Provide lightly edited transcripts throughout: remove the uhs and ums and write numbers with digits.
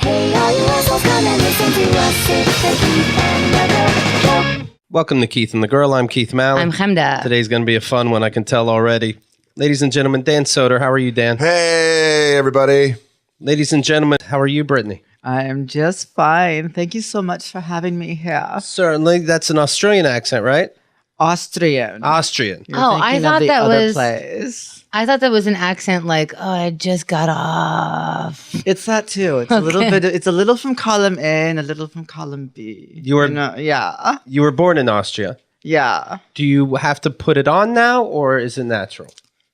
Hey, all you assholes, come and listen to us. It's the Keith and the Girl Show. Welcome to Keith and the Girl. I'm Keith Malley. I'm Chemda. Today's going to be a fun one, I can tell already. Ladies and gentlemen, Dan Soder. How are you, Dan? Hey, everybody. Ladies and gentlemen, how are you, Brittany? I am just fine. Thank you so much for having me here. Certainly. That's an Australian accent, right? Austrian. Austrian. You're Oh, I thinking thought of the that other was- place. I thought that was an accent like, oh, I just got off. It's that too. It's a little bit. It's a little from column A and a little from column B. You were- yeah, You were born in Austria. yeah. Do you have to put it on now, or is it natural?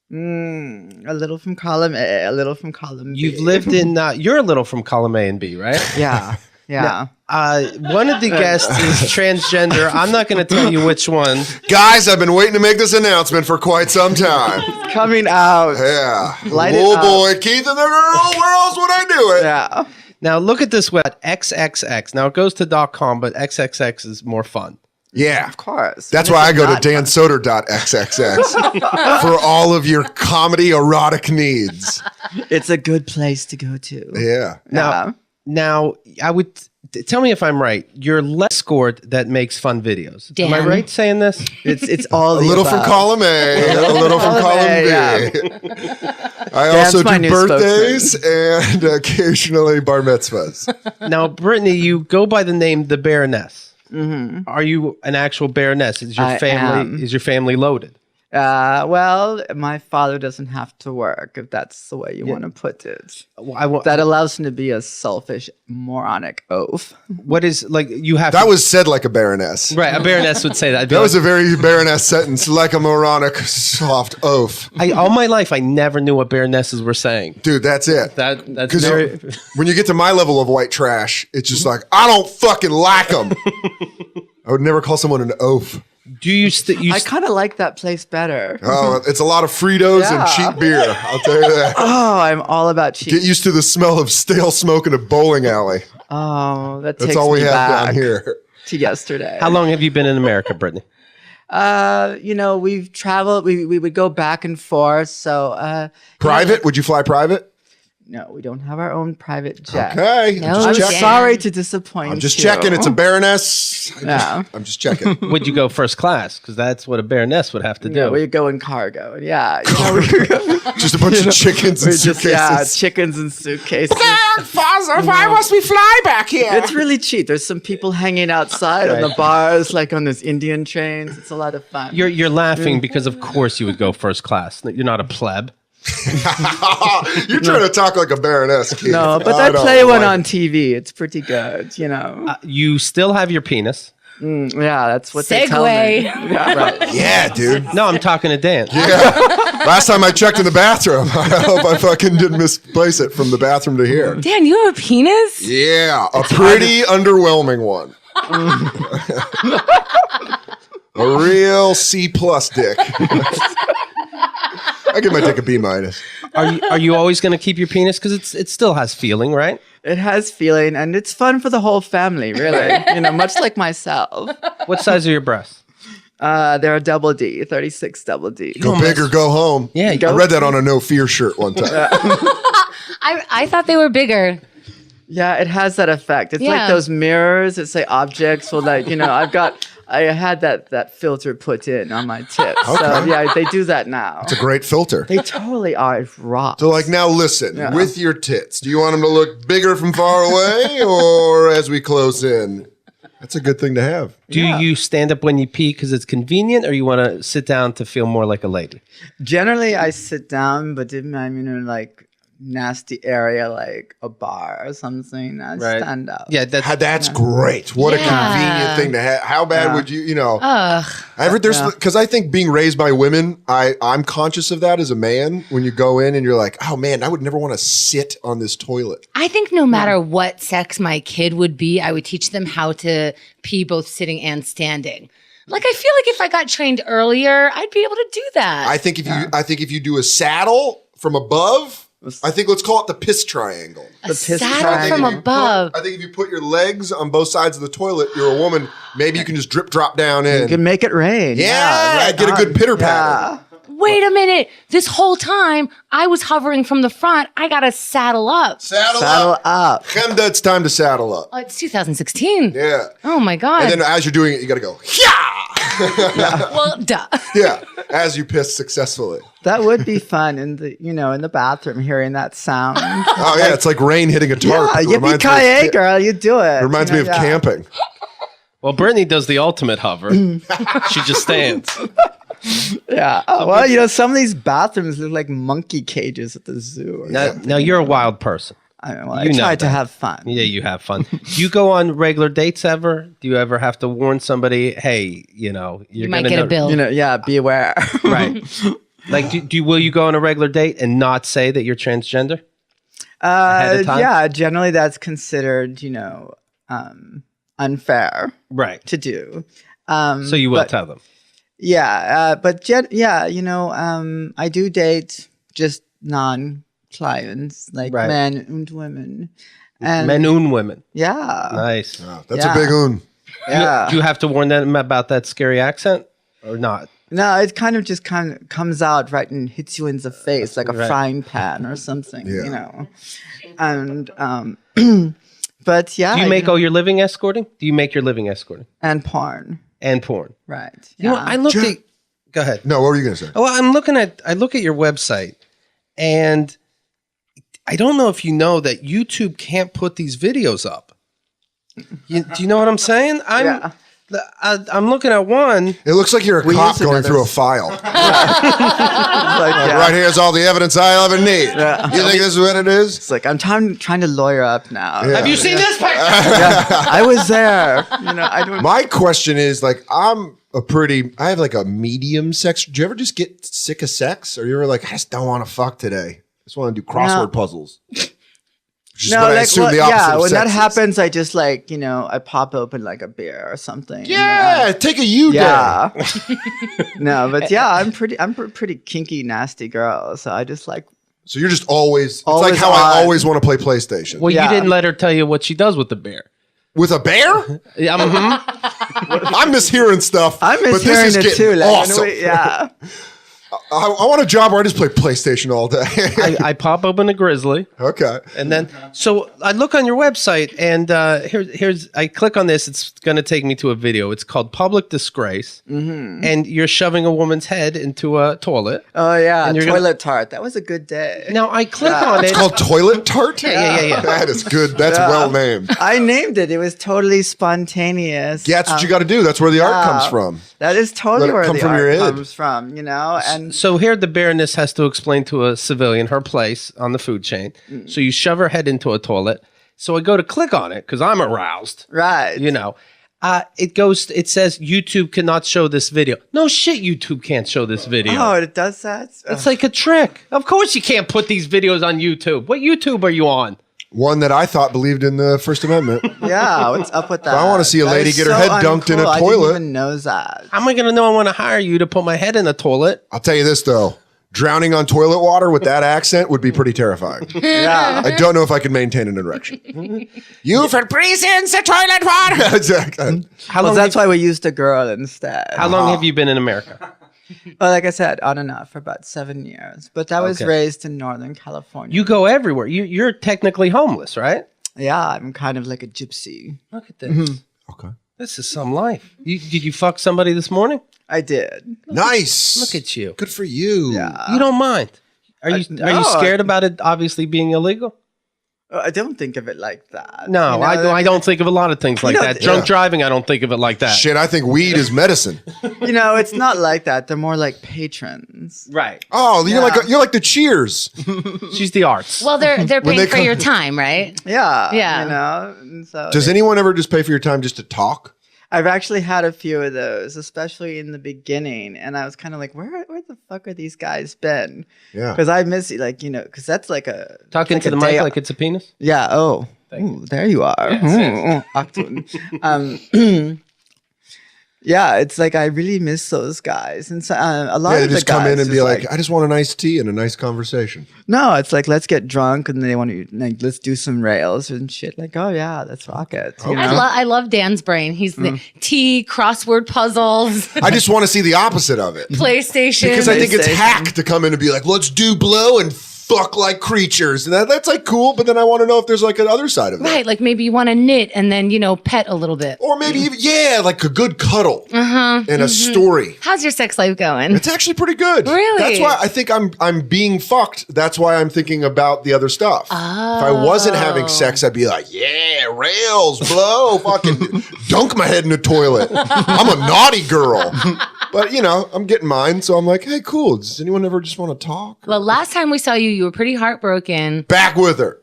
A little from column A, a little from column B. You've lived in, you're a little from column A and B, right? Yeah, yeah. One of the guests is transgender. I'm not going to tell you which one. Guys, I've been waiting to make this announcement for quite some time. Coming out. Yeah. Light it Oh up. boy, Keith and the Girl, where else would I do it? Yeah. Now, look at this web, XXX. Now, it goes to .com, but XXX is more fun. Yeah. Of course. That's When why I it's go to not fun. dansoder.xxx for all of your comedy erotic needs. It's a good place to go to. Yeah. Yeah. Now, I would tell me if I'm right. You're less scored that makes fun videos. Am I Dan. right saying this? It's all A the little from above. column A, a little from column B. I Dan's also my do new birthdays and occasionally bar mitzvahs. Now, Brittany, you go by the name the Baroness. Mm-hmm. Are you an actual Baroness? Is your I family am. is your family loaded? Well, my father doesn't have to work, if that's the way you want to put it. That allows him to be a selfish, moronic oaf. What is like you have That to, was said like a baroness. right? A Baroness would say that. I'd be That was like, a very baroness sentence, like a moronic soft oaf. all my life, I never knew what Baronesses were saying. Dude, that's it. That's 'Cause very. when you get to my level of white trash, it's just like, I don't fucking like them. I would never call someone an oaf. Do you? I kind of like that place better. Oh, it's a lot of Fritos and Yeah. cheap beer. I'll tell you that. Oh, I'm all about cheese. Get used to the smell of stale smoke in a bowling alley. Oh, that That's takes all we me have back down here. to yesterday. How long have you been in America, Brittany? We've traveled. We would go back and forth. So, Private? Would you fly private? no, we don't have our own private jet. Okay. No, I'm I'm just Dan. checking. sorry to disappoint I'm just you. checking. It's a baroness. Yeah. I'm just checking. Would you go first class? Because that's what a Baroness would have to do. Yeah, we go in cargo. Yeah, we go. Just a bunch of chickens and We're just, suitcases. chickens and suitcases. Why must we fly back here? It's really cheap. There's some people hanging outside on the bars, like on those Indian trains. It's a lot of fun. You're laughing because of course you would go first class. You're not a pleb. You're trying to talk like a baroness, Keith. no, but I I don't play one like on TV. It's pretty good, You still have your penis. Yeah, that's what they tell me. Segue. Yeah, right. Yeah, dude. No, I'm talking to Dan. Yeah. Last time I checked in the bathroom, I hope I fucking didn't misplace it from the bathroom to here. Dan, you have a penis? Yeah, a pretty underwhelming one. A real C plus dick. I give my dick a B minus. Are you always going to keep your penis? Because it still has feeling, right? It has feeling, and it's fun for the whole family, really. Much like myself. What size are your breasts? They're a double D, 36 double D. Go big or go home. Yeah, I read that on a no fear shirt one time. I thought they were bigger. Yeah, it has that effect. It's Yeah. like those mirrors that say objects. Well, like, I had that filter put in on my tits. So Okay. yeah, they do that now. It's a great filter. They totally are. It rocks. So, like, now listen, with your tits, do you want them to look bigger from far away or as we close in? That's a good thing to have. Do you stand up when you pee because it's convenient, or you want to sit down to feel more like a lady? Generally, I sit down, but if I'm in like nasty area like a bar or something, I stand up. Yeah, That's great. What a convenient thing to have. How bad would you, because I think being raised by women, I'm conscious of that as a man. When you go in and you're like, oh man, I would never want to sit on this toilet. I think no matter what sex my kid would be, I would teach them how to pee both sitting and standing. Like, I feel like if I got trained earlier, I'd be able to do that. I think if you do a saddle from above, I think let's call it the piss triangle. a piss saddle triangle. from above. I think if you put your legs on both sides of the toilet, you're a woman. Maybe you can just drop down in. You can make it rain. Yeah, right get a on. good pitter patter. wait a minute. This whole time I was hovering from the front. I got to saddle up. Saddle up. Chemda, it's time to saddle up. Oh, it's 2016. Yeah. Oh my God. And then as you're doing it, you got to go, yeah. Well, duh. Yeah. As you piss successfully. That would be fun in the bathroom, hearing that sound. Oh yeah, it's like rain hitting a tarp. Yeah, yippee-ki-yay, girl, you do it. It reminds me of camping. Well, Brittany does the ultimate hover. She just stands. Yeah. Well, some of these bathrooms look like monkey cages at the zoo. Now you're a wild person. I try to have fun. Yeah, you have fun. Do you go on regular dates ever? Do you ever have to warn somebody, hey, you might get a bill. Be aware. Right. Like, will you go on a regular date and not say that you're transgender? Ahead of time? Yeah, generally that's considered, unfair. Right. To do. So you will tell them. Yeah, I do date just non-clients, like men and women. And men and women. Yeah. Nice. Oh, that's a big un. Yeah. Do you have to warn them about that scary accent or not? No, it kind of comes out right and hits you in the face like a frying pan or something, And, but yeah. Do you make all your living escorting? Do you make your living escorting? And porn. And porn. Right. You know, I looked at. Go ahead. No, what were you going to say? Oh, I look at your website, and I don't know if you know that YouTube can't put these videos up. Do you know what I'm saying? I'm looking at one. It looks like you're a cop going through a file. Right here's all the evidence I'll ever need. Yeah. You think this is what it is? It's like I'm trying to lawyer up now. Yeah. Have you seen this picture? I was there. I don't. My question is I have like a medium sex. Do you ever just get sick of sex? Or you ever like, I just don't want to fuck today. I just want to do crossword puzzles. When that happens, I just I pop open like a beer or something. Yeah, take a day. No, but I'm a pretty kinky, nasty girl. So I just like. So you're just always it's like how I always want to play PlayStation. Well, you didn't let her tell you what she does with the bear. With a bear? Yeah, I'm mishearing stuff. I'm mishearing it too. Awesome. Yeah. I want a job where I just play PlayStation all day. I pop open a Grizzly. Okay. And then, so I look on your website and I click on this. It's going to take me to a video. It's called Public Disgrace. Mm-hmm. And you're shoving a woman's head into a toilet. Oh, yeah. Toilet tart. That was a good day. Now I click on it. It's called Toilet Tart? Yeah. That is good. That's well named. I named it. It was totally spontaneous. Yeah, that's what you got to do. That's where the art comes from. That is totally where the art comes from, And so here the baroness has to explain to a civilian her place on the food chain. So you shove her head into a toilet. So I go to click on it because I'm aroused. Right. It says YouTube cannot show this video. No shit, YouTube can't show this video. Oh, it does that? It's like a trick. Of course you can't put these videos on YouTube. What YouTube are you on? One that I thought believed in the First Amendment. Yeah, what's up with that? If I want to see a lady get her head dunked in a toilet. I didn't even know that. How am I going to know I want to hire you to put my head in a toilet? I'll tell you this, though. Drowning on toilet water with that accent would be pretty terrifying. Yeah. I don't know if I can maintain an erection. You for prisons, the toilet water. Exactly. That's why we used a girl instead. How long have you been in America? Well, like I said, on and off for about 7 years. But I was raised in Northern California. You go everywhere. You're technically homeless, right? Yeah, I'm kind of like a gypsy. Look at this. Okay. This is some life. Did you fuck somebody this morning? I did. Nice. Look at you. Good for you. Yeah. You don't mind. Are you scared about it obviously being illegal? I don't think of it like that. No, I don't think of a lot of things like that. Drunk driving, I don't think of it like that. Shit, I think weed is medicine. It's not like that. They're more like patrons. Right. Oh, you're like the Cheers. She's the arts. Well, they're paying for your time, right? Yeah. Yeah. And so Does anyone ever just pay for your time just to talk? I've actually had a few of those, especially in the beginning, and I was kind of like, where the fuck are these guys been? Yeah. Because I miss it, because that's like a talking to the mic like it's a penis. Yeah. Oh. Ooh, there you are. Yes. Yeah, it's like I really miss those guys, and so, a lot Yeah, they of the just come guys in and is be like, I just want an iced tea and a nice conversation. no, it's like let's get drunk, and they want to like let's do some rails and shit. Like, oh yeah, let's rock it. You know? I love Dan's brain. He's the tea, crossword puzzles, I just want to see the opposite of it. PlayStation. Because I think it's PlayStation. hack to come in and be like, let's do blow and fuck like creatures. And that's like cool, but then I want to know if there's like another side of that. right, like maybe you want to knit and then pet a little bit. Or maybe even, like a good cuddle and a story. How's your sex life going? It's actually pretty good. Really? That's why I think I'm being fucked. That's why I'm thinking about the other stuff. Oh. If I wasn't having sex, I'd be like, yeah, rails, blow, fucking dunk my head in the toilet. I'm a naughty girl. But, I'm getting mine. So I'm like, hey, cool. Does anyone ever just want to talk? Well, last time we saw you were pretty heartbroken. Back with her.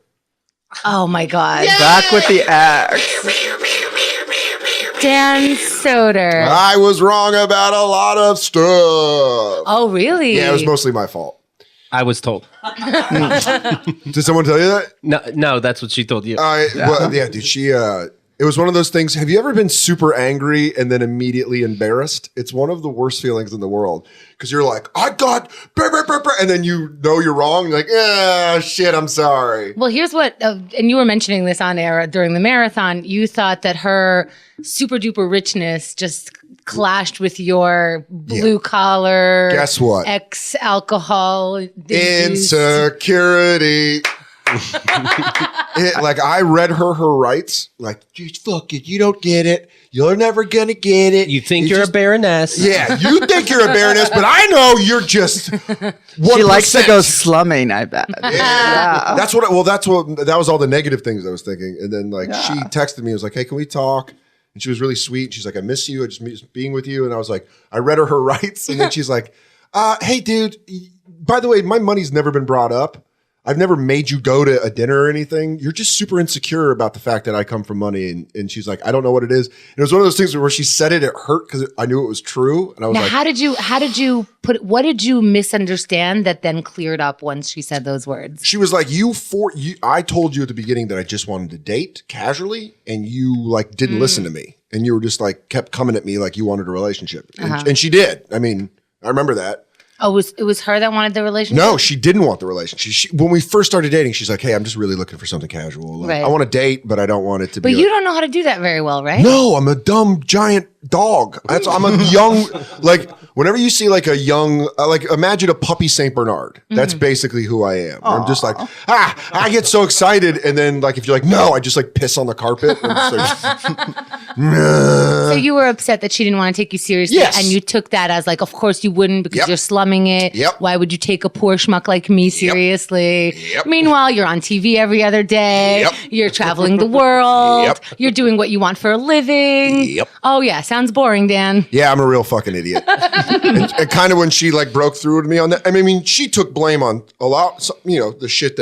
Oh my God. Back with the ex. Dan Soder. I was wrong about a lot of stuff. Oh, really? Yeah, it was mostly my fault. I was told. Did someone tell you that? No, that's what she told you. Dude, it was one of those things. Have you ever been super angry and then immediately embarrassed? It's one of the worst feelings in the world because you're like, I got, and then you know you're wrong. You're like, shit, I'm sorry. Well, here's what, and you were mentioning this on air during the marathon. You thought that her super duper richness just clashed with your blue collar. Guess what? Ex-alcohol. Insecurity. I read her rights. Like, just fuck it. You don't get it. You're never gonna get it. You think you're a baroness. Yeah, you think you're a baroness, but I know you're just 1%. She likes to go slumming, I bet. Yeah. That was all the negative things I was thinking. And then she texted me, I was like, hey, can we talk? And she was really sweet. She's like, I miss you. I just miss being with you. And I was like, I read her rights. And then she's like, hey, dude, by the way, my money's never been brought up. I've never made you go to a dinner or anything. You're just super insecure about the fact that I come from money. And she's like, I don't know what it is. And it was one of those things where she said it hurt because I knew it was true. And I was now, how did you what did you misunderstand that then cleared up once she said those words? She was like, I told you at the beginning that I just wanted to date casually and you didn't listen to me. And you were just kept coming at me like you wanted a relationship. And she did. I mean, I remember that. Oh, it was her that wanted the relationship? No, she didn't want the relationship. When we first started dating, she's like, hey, I'm just really looking for something casual. Right. I want to date, but I don't want it to be. But you don't know how to do that very well, right? No, I'm a dumb giant dog. I'm a young, whenever you see a young, imagine a puppy Saint Bernard. That's basically who I am. I'm just like, I get so excited. And then if you're like, no, I just piss on the carpet. So you were upset that she didn't want to take you seriously. Yes. And you took that as of course you wouldn't because you're slumming it. Yep. Why would you take a poor schmuck like me seriously? Yep. Meanwhile, you're on TV every other day. Yep. You're traveling the world. Yep. You're doing what you want for a living. Yep. Oh yeah, sounds boring, Dan. Yeah, I'm a real fucking idiot. and kind of when she broke through to me on that, I mean, she took blame on a lot, the shit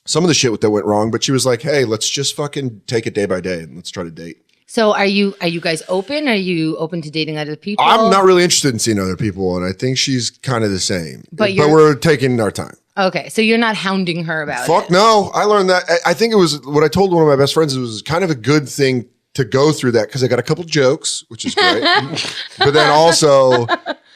some of the shit that went wrong, but she was like, hey, let's just fucking take it day by day and let's try to date. So are you guys open? Are you open to dating other people? I'm not really interested in seeing other people, and I think she's kind of the same. But we're taking our time. Okay, so you're not hounding her about it. Fuck no. I learned that. I think it was what I told one of my best friends. It was kind of a good thing to go through that because I got a couple jokes, which is great. But then also,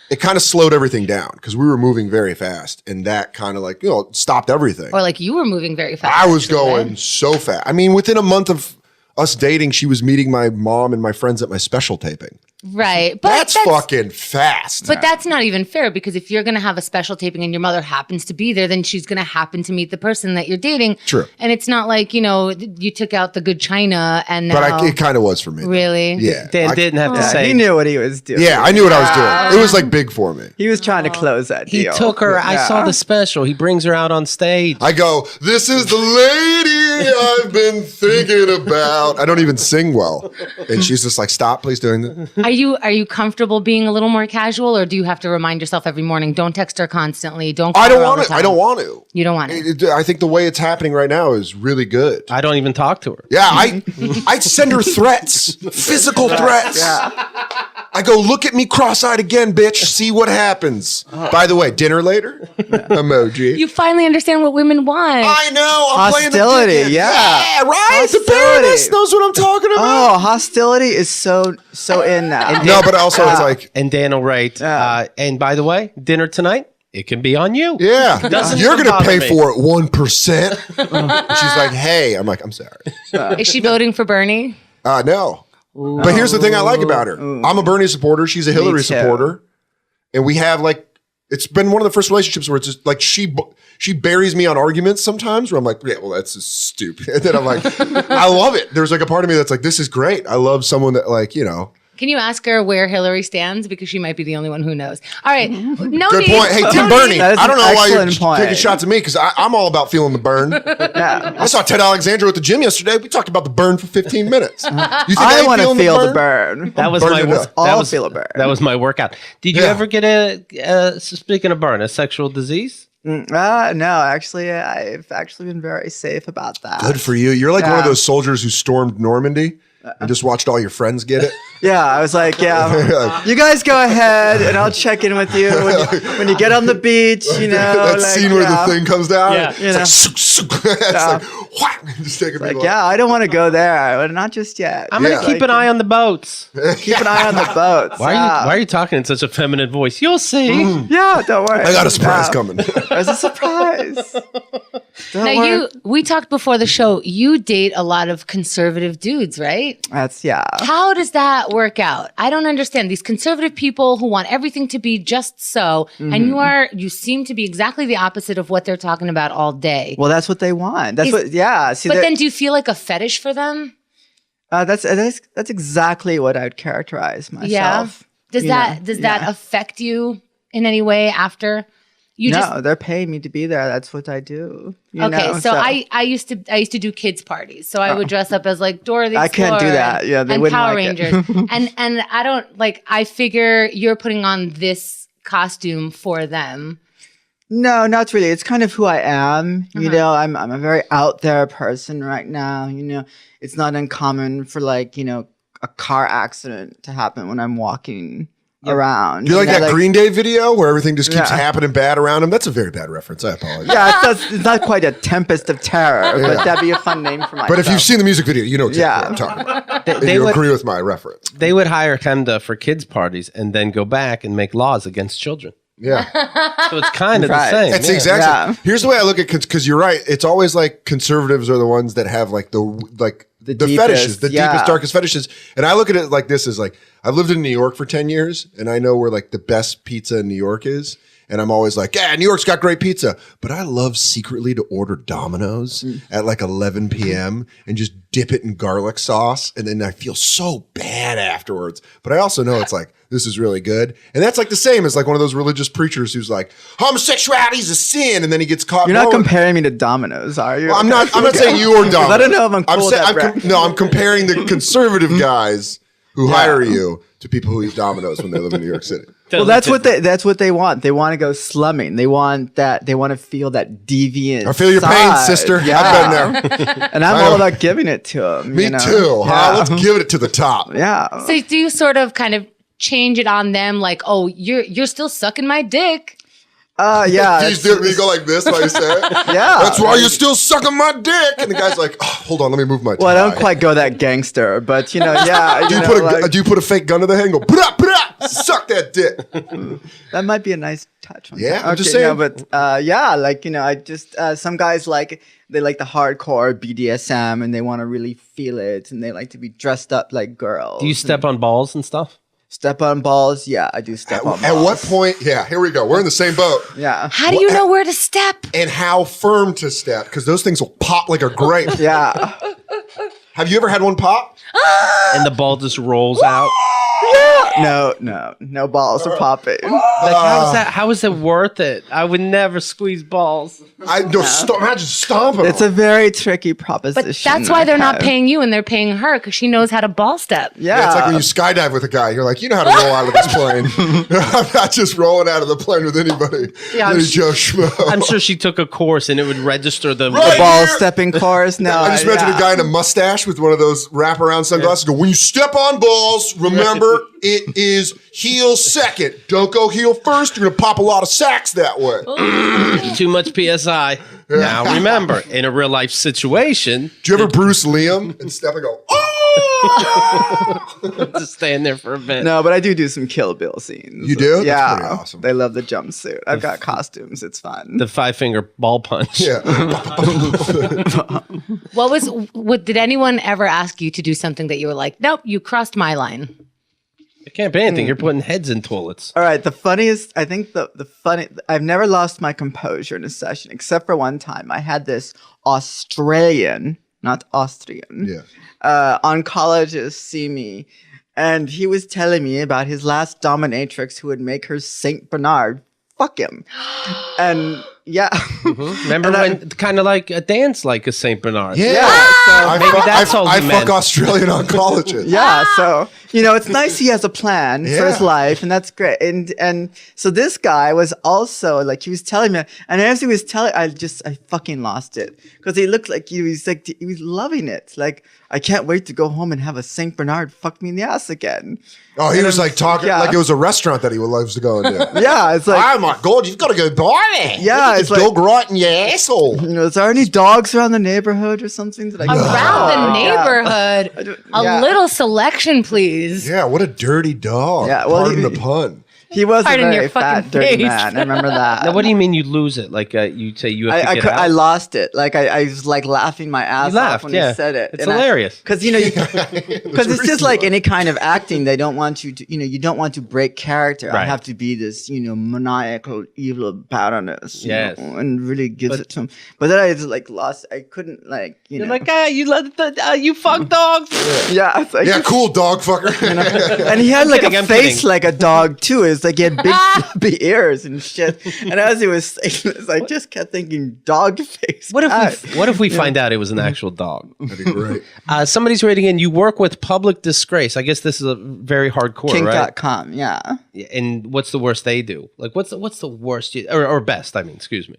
it kind of slowed everything down because we were moving very fast, and that kind of stopped everything. Or you were moving very fast. I was going so fast. I mean, within a month of us dating, she was meeting my mom and my friends at my special taping. Right. But that's fucking fast. But that's not even fair because if you're going to have a special taping and your mother happens to be there, then she's going to happen to meet the person that you're dating. True. And it's not like, you took out the good china and now. But it kind of was for me. Really? Yeah. Dan didn't have to say. He knew what he was doing. Yeah, I knew what I was doing. It was big for me. He was trying to close that He deal. took her. I saw the special. He brings her out on stage. I go, this is the lady I've been thinking about. I don't even sing well. And she's just like, stop, please doing that. Are you comfortable being a little more casual, or do you have to remind yourself every morning, don't text her constantly, don't call I don't her all want the to. time? I don't want to. You don't want it? I think the way it's happening right now is really good. I don't even talk to her. Yeah, I send her threats, physical threats. I go, look at me cross-eyed again, bitch. See what happens. By the way, dinner later? Emoji. You finally understand what women want. I know. I'm playing the Hostility, dickhead. yeah. Right? The Hostility. Baroness knows what I'm talking about. Oh, hostility is so in now. No, but also it's like, And Dan will write, and by the way, dinner tonight, it can be on you. yeah, Doesn't you're even going to bother pay me. for it 1%. She's like, hey. I'm like, I'm sorry. Is she voting for Bernie? No. But here's the thing I like about her. I'm a Bernie supporter. She's a Hillary too. supporter. And we have like, it's been one of the first relationships where it's just like she buries me on arguments sometimes where I'm like, yeah, well, that's just stupid. And then I'm like, I love it. There's like a part of me that's like, this is great. I love someone that like, you know. Can you ask her where Hillary stands? Because she might be the only one who knows. All right. No Good need. point. Hey, Tim no Bernie, need. That is I don't an know why you're excellent point. taking shots at me because I'm all about feeling the burn. Yeah. I saw Ted Alexandra at the gym yesterday. We talked about the burn for 15 minutes. You think I ain't want to feeling feel the burn. That was Burn it up. All feel a burn. That was my workout. Did you Yeah. ever get speaking of burn, a sexual disease? No, actually, I've actually been very safe about that. Good for you. You're like one of Yeah. those soldiers who stormed Normandy and just watched all your friends get it. Yeah, I was like, you guys go ahead, and I'll check in with you when you get on the beach. You know, that scene where the thing comes down. Yeah. It's You like, know. it's like, whack, just taking Like, people yeah, I don't want to go there, but not just yet. I'm gonna keep an eye on the boats. Keep an eye on the boats. Why are you talking in such a feminine voice? You'll see. Yeah, don't worry. I got a surprise Yeah. coming. There's a surprise. Don't Now worry. we talked before the show. You date a lot of conservative dudes, right? Yeah. How does that work out? I don't understand these conservative people who want everything to be just so, and you seem to be exactly the opposite of what they're talking about all day. Well, that's what they want. That's Is- what. Yeah. See, But then, do you feel like a fetish for them? that's exactly what I'd characterize myself. Yeah. Does you that know? does that Yeah. affect you in any way after? You No, just they're paying me to be there. That's what I do. you okay. know, So I used to do kids parties. So I would dress up as like Dora the I Explorer. can't do that. Yeah, they and wouldn't Power like it. Rangers. and I don't like. I figure you're putting on this costume for them. No, not really. It's kind of who I am. Uh-huh. You know, I'm a very out there person right now. You know, it's not uncommon for like, you know, a car accident to happen when I'm walking around. Do you like know, that Green Day video where everything just keeps Yeah. happening bad around him? That's a very bad reference. I apologize. Yeah, it's not quite a tempest of terror, but that'd be a fun name for myself. But if you've seen the music video, you know exactly Yeah. what I'm talking about. They You would- agree with my reference. They would hire Chemda for kids parties and then go back and make laws against children. Yeah. So it's kind of Right. the same. It's yeah. exactly. Yeah. Here's the way I look at because you're right. It's always like conservatives are the ones that have like the deepest, fetishes, the yeah. deepest, darkest fetishes. And I look at it like this: is like I've lived in New York for 10 years, and I know where like the best pizza in New York is. And I'm always like, yeah, New York's got great pizza. But I love secretly to order Domino's at like 11 p.m. and just dip it in garlic sauce. And then I feel so bad afterwards. But I also know it's like, this is really good. And that's like the same as like one of those religious preachers who's like, homosexuality is a sin. And then he gets caught. You're not blowing- comparing me to Domino's, are you? Well, I'm not saying you or Domino's. I don't know if I'm cool with that brand. I'm comparing the conservative guys who hire you to people who eat Domino's when they live in New York City. Well, that's what they want. They want to go slumming. They want that. They want to feel that deviant. I feel your pain, side. sister. Yeah. I've been there. And I'm I all know. about giving it to them. Me you know? too. Huh? Yeah. Let's give it to the top. Yeah. So do you sort of kind of change it on them? Like, oh, you're still sucking my dick. Yeah. Do you go like this while you say it? Yeah. That's why you're still sucking my dick. And the guy's like, oh, hold on, let me move my tie. Well, I don't quite go that gangster, but you know, yeah. Do you put a fake gun to the head and go, brah, brah, suck that dick? that might be a nice touch. one Yeah, time. I'm just Okay, saying. no, but yeah, like you know, I just some guys they like the hardcore BDSM and they want to really feel it and they like to be dressed up like girls. Do you step on balls and stuff? Step on balls? Yeah, I do step on balls. At what point? Yeah, here we go. We're in the same boat. Yeah. How do you know where to step? And how firm to step, because those things will pop like a grape. Yeah. Have you ever had one pop? And the ball just rolls out. No balls are popping. Like, how is it worth it? I would never squeeze balls. Imagine stomping. It's a very tricky proposition. But that's why they're not okay? paying you and they're paying her because she knows how to ball step. Yeah. It's like when you skydive with a guy. You're like, you know how to roll out of this plane. I'm not just rolling out of the plane with anybody. Yeah, Any Joe Schmo. I'm sure she took a course and it would register the. Right. ball here. stepping course. No, I just imagine a guy in a mustache with one of those wraparound sunglasses. Go, when you step on balls, remember It is heel second. Don't go heel first. You're going to pop a lot of sacks that way. Too much PSI. Now remember, in a real life situation, Do you ever Bruce Liam and step and go, oh! just stand there for a bit. No, but I do some Kill Bill scenes. You do? That's Yeah. pretty awesome. They love the jumpsuit. I've got costumes. It's fun. The 5-finger ball punch. Yeah. Did anyone ever ask you to do something that you were like, nope, you crossed my line? It can't be anything. You're putting heads in toilets. All right, the funniest, I think I've never lost my composure in a session, except for one time. I had this Australian, not Austrian, oncologist see me, and he was telling me about his last dominatrix who would make her Saint Bernard fuck him. And yeah. Remember when kind of like a dance like a Saint Bernard? Yeah. So maybe that's all I he meant. fuck Australian oncologists. Yeah, so it's nice he has a plan for his life, and that's great. And so this guy was also like, he was telling me, and as he was telling, I fucking lost it, because he looked like he was loving it. Like, I can't wait to go home and have a Saint Bernard fuck me in the ass again. Oh, he was like talking like it was a restaurant that he loves to go into. Yeah, it's like, oh my God, you've got to go buy that. Yeah, it's like, dog right in your asshole. Is there any dogs around the neighborhood or something that I can Around the neighborhood. Yeah. A little selection, please. Yeah, what a dirty dog. Yeah, well, Pardon the pun. He was Pardon a your very fat, fucking dirty face. man. I remember that. Now, what do you mean you lose it? Like you say you have to get out? I lost it. Like I was like laughing my ass laughed, off when yeah. he said it. It's hilarious. Because because it's just like any kind of acting. They don't want you to, you don't want to break character. I Right. have to be this, maniacal, evil baroness. Yes. And really gives it to him. But then I just like lost. I couldn't like, You're like, you let you fuck dogs. yeah. It's like, Yeah, cool dog fucker. And he had like kidding, a I'm face kidding. like a dog too. It's like he had big floppy ears and shit. And as he was saying this, I just kept thinking dog face. What if we find out it was an actual dog? That'd be great. Somebody's writing in. You work with Public Disgrace. I guess this is a very hardcore, right? Kink.com, yeah. And what's the worst they do? Like, what's the worst or best? I mean, excuse me.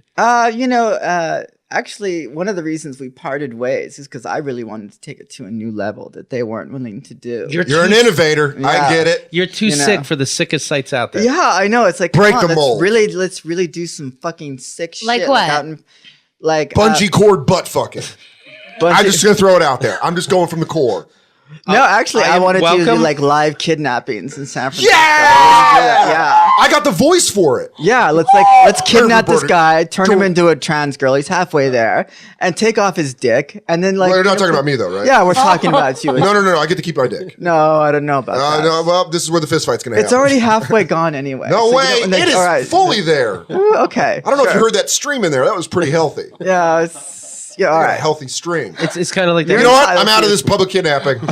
Actually, one of the reasons we parted ways is because I really wanted to take it to a new level that they weren't willing to do. You're an innovator. I Yeah. get it. You're too sick for the sickest sites out there. Yeah, I know. It's like, Break come on, the mold. Let's really do some fucking sick shit. Like what? Bungee cord butt fucking. I'm just going to throw it out there. I'm just going from the core. No, actually, I am wanted to do welcome. like live kidnappings in San Francisco. Yeah! I got the voice for it. Yeah, let's kidnap this Everybody. guy, turn him into a trans girl. He's halfway there, and take off his dick, and then like. Well, you're not talking about me though, right? Yeah, we're talking about you. No. I get to keep my dick. No, I don't know about that. No, well, this is where the fist fight's going to happen. It's already halfway gone anyway. No so way. you don't- like, It is all right. fully there. Ooh, okay. I don't know if you heard that stream in there. That was pretty healthy. Yeah, all A right. healthy stream. It's kind of like You that. know what? I'm out of this public kidnapping.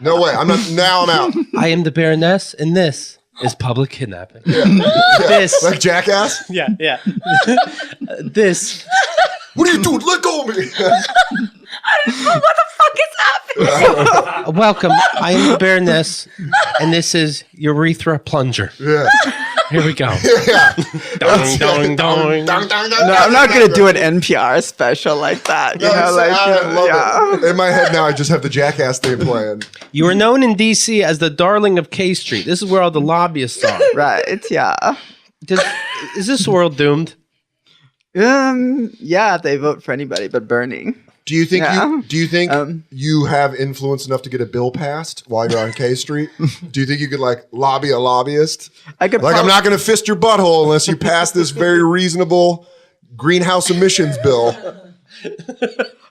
No way. I'm not. Now I'm out. I am the Baroness, and this is public kidnapping. This like Jackass. Yeah. This. What are you doing? Let go of me. What the fuck is happening? Welcome. I am the Baroness, and this is urethra plunger. Yeah. Here we go. Yeah. Dong, dong, dong. No, I'm not gonna do an NPR special like that. You know, I love yeah. it. In my head now, I just have the Jackass theme playing. You are known in D.C. as the darling of K Street. This is where all the lobbyists are. Right. Yeah. Is this world doomed? Yeah. They vote for anybody but Bernie. Do you think Yeah. you have influence enough to get a bill passed while you're on K Street? Do you think you could like lobby a lobbyist? I could. Like, I'm not going to fist your butthole unless you pass this very reasonable greenhouse emissions bill.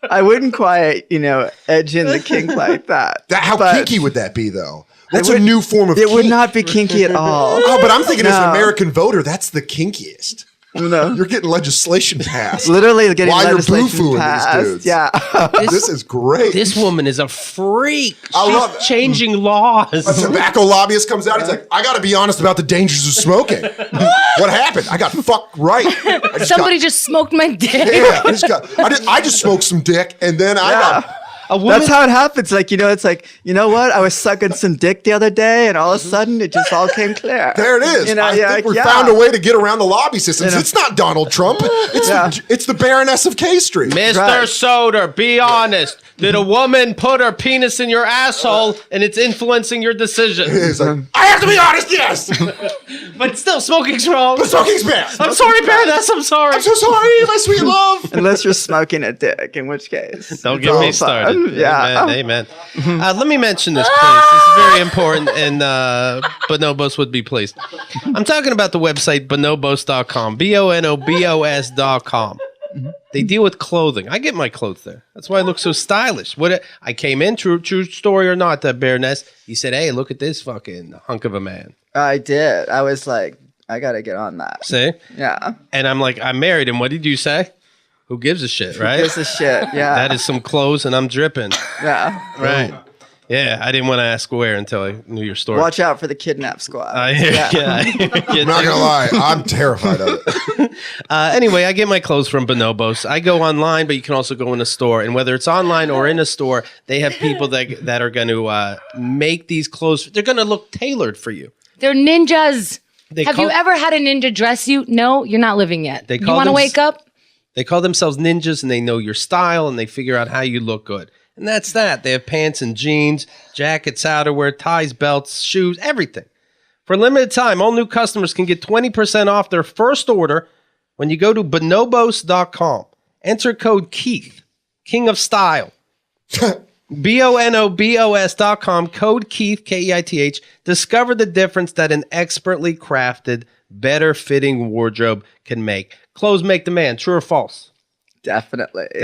I wouldn't quite, edge in the kink like that. How But kinky would that be, though? That's a new form of It kink. would not be kinky at all. Oh, but I'm thinking as an No. American voter, that's the kinkiest. No. You're getting legislation passed. Literally getting While you're legislation boo-fooing these passed. dudes. Yeah. This is great. This woman is a freak. I She's love it. changing laws. A tobacco lobbyist comes out. He's like, I got to be honest about the dangers of smoking. What happened? I got fucked right. Somebody just smoked my dick. Yeah, I just smoked some dick, and then I got A woman, That's how it happens. Like, it's like, you know what? I was sucking some dick the other day, and all of a sudden it just all came clear. There it is. I think we found a way to get around the lobby systems. It's not Donald Trump. It's the Baroness of K Street. Mr. Soder, be honest. Did a woman put her penis in your asshole and it's influencing your decision? He's like, I have to be honest, yes. But still, smoking's wrong. But smoking's bad. I'm sorry, Baroness. I'm sorry. I'm so sorry, my sweet love. Unless you're smoking a dick, in which case. Don't get me started. Yeah. Amen. Let me mention this, please. This is very important, and Bonobos would be pleased. I'm talking about the website bonobos.com. BONOBOS.com. They deal with clothing. I get my clothes there. That's why I look so stylish. I came in, true story or not, that Baroness, he said, hey, look at this fucking hunk of a man. I did. I was like, I got to get on that. See? Yeah. And I'm like, I'm married. And what did you say? Who gives a shit, right? Who gives a shit, yeah. That is some clothes and I'm dripping. Yeah. Right. Yeah, I didn't want to ask where until I knew your story. Watch out for the kidnap squad. I'm not gonna lie, I'm terrified of it. Anyway, I get my clothes from Bonobos. I go online, but you can also go in a store. And whether it's online or in a store, they have people that are going to make these clothes. They're going to look tailored for you. They're ninjas. Have you ever had a ninja dress you? No, you're not living yet. You want to wake up? They call themselves ninjas, and they know your style, and they figure out how you look good. And that's that. They have pants and jeans, jackets, outerwear, ties, belts, shoes, everything. For a limited time, all new customers can get 20% off their first order when you go to bonobos.com. Enter code Keith, King of Style. bonobos.com, code Keith, Keith. Discover the difference that an expertly crafted, better fitting wardrobe can make. Clothes make the man, true or false? Definitely. You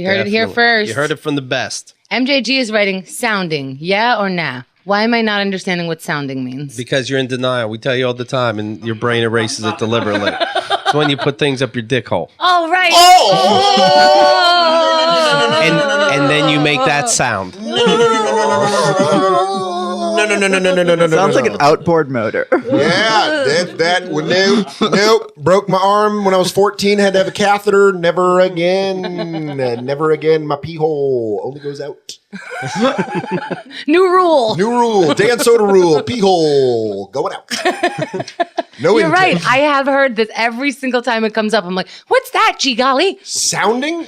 heard it here first. You heard it from the best. MJG is writing sounding, yeah or nah? Why am I not understanding what sounding means? Because you're in denial. We tell you all the time, and your brain erases it deliberately. It's when you put things up your dick hole. Oh, right. And then you make that sound. No. Sounds like an outboard motor. Yeah, nope. Broke my arm when I was 14. Had to have a catheter. Never again. Never again. My pee hole only goes out. New rule. Dan Soda rule. Pee hole going out. No, you're right. I have heard this every single time it comes up. I'm like, what's that, gee golly? Sounding.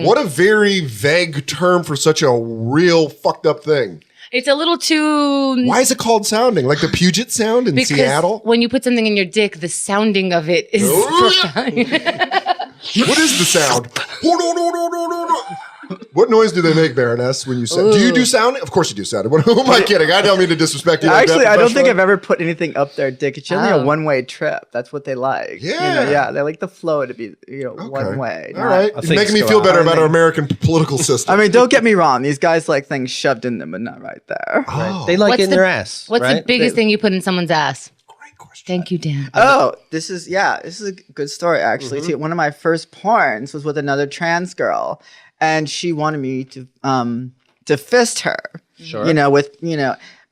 What a very vague term for such a real fucked up thing. It's a little too... Why is it called sounding? Like the Puget Sound in Seattle? When you put something in your dick, the sounding of it is... What is the sound? What noise do they make, Baroness, when you sound? Do you do sounding? Of course you do sounding. Who am I kidding? I don't mean to disrespect you. Actually, I don't think I've ever put anything up their dick. It's only a one-way trip. That's what they like. Yeah. They like the flow to be, one way. All right. It's making me feel better about our American political system. I mean, don't get me wrong. These guys like things shoved in them, but not right there. Oh. They like it in their ass. What's the biggest thing you put in someone's ass? Great question. Thank you, Dan. This is a good story, actually. Too. One of my first porns was with another trans girl. And she wanted me to fist her,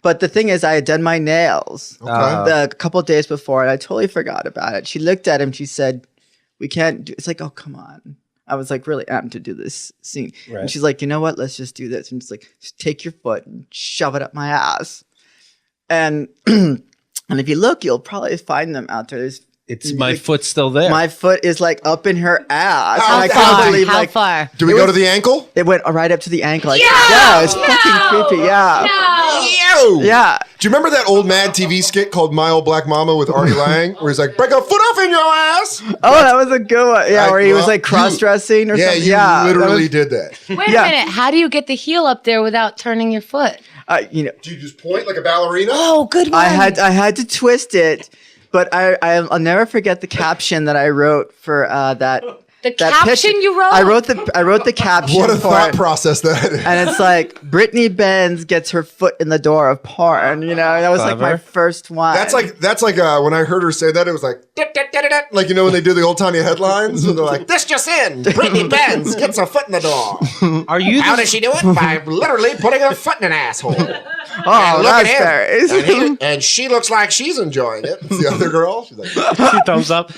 But the thing is, I had done my nails a couple of days before, and I totally forgot about it. She looked at him. She said, "We can't do." It's like, oh, come on. I was like really amped to do this scene, and she's like, "You know what? Let's just do this." And it's like, just take your foot and shove it up my ass. And and if you look, you'll probably find them out there. My foot's still there. My foot is like up in her ass. How far? Do we go to the ankle? It went right up to the ankle. It's fucking creepy. Yeah. Ew. Yeah. Do you remember that old Mad TV skit called My Old Black Mama with Artie Lang, where he's like, "Break a foot off in your ass"? Oh, that was a good one. Yeah, where he was like cross-dressing or something. Yeah, you literally did that. Wait a minute. How do you get the heel up there without turning your foot? Do you just point like a ballerina? Oh, good one. I had to twist it. But I'll never forget the caption that I wrote for that. The caption you wrote? I wrote the caption. What a thought process that is. And it's like Brittany Benz gets her foot in the door of porn. That was like my first one. That's like when I heard her say that, it was like like when they do the old timey headlines, and they're like, "This just in: Brittany Benz gets her foot in the door." How does she do it? By literally putting her foot in an asshole. Oh, that's fair. And she looks like she's enjoying it. It's the other girl. She's like, 2 thumbs up.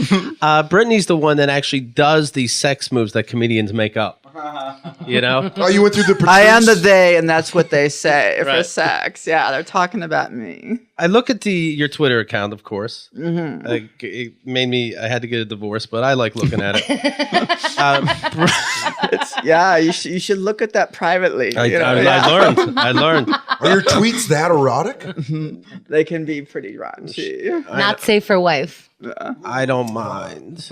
Brittany's the one that actually does these sex moves that comedians make up. You know? Oh, you went through the I am the they, and that's what they say for Right. sex. Yeah, they're talking about me. I look at your Twitter account, of course. It made me, I had to get a divorce, but I like looking at it. Yeah, you should look at that privately. I learned. Are your tweets that erotic? They can be pretty raunchy. Not safe for wife. I don't mind.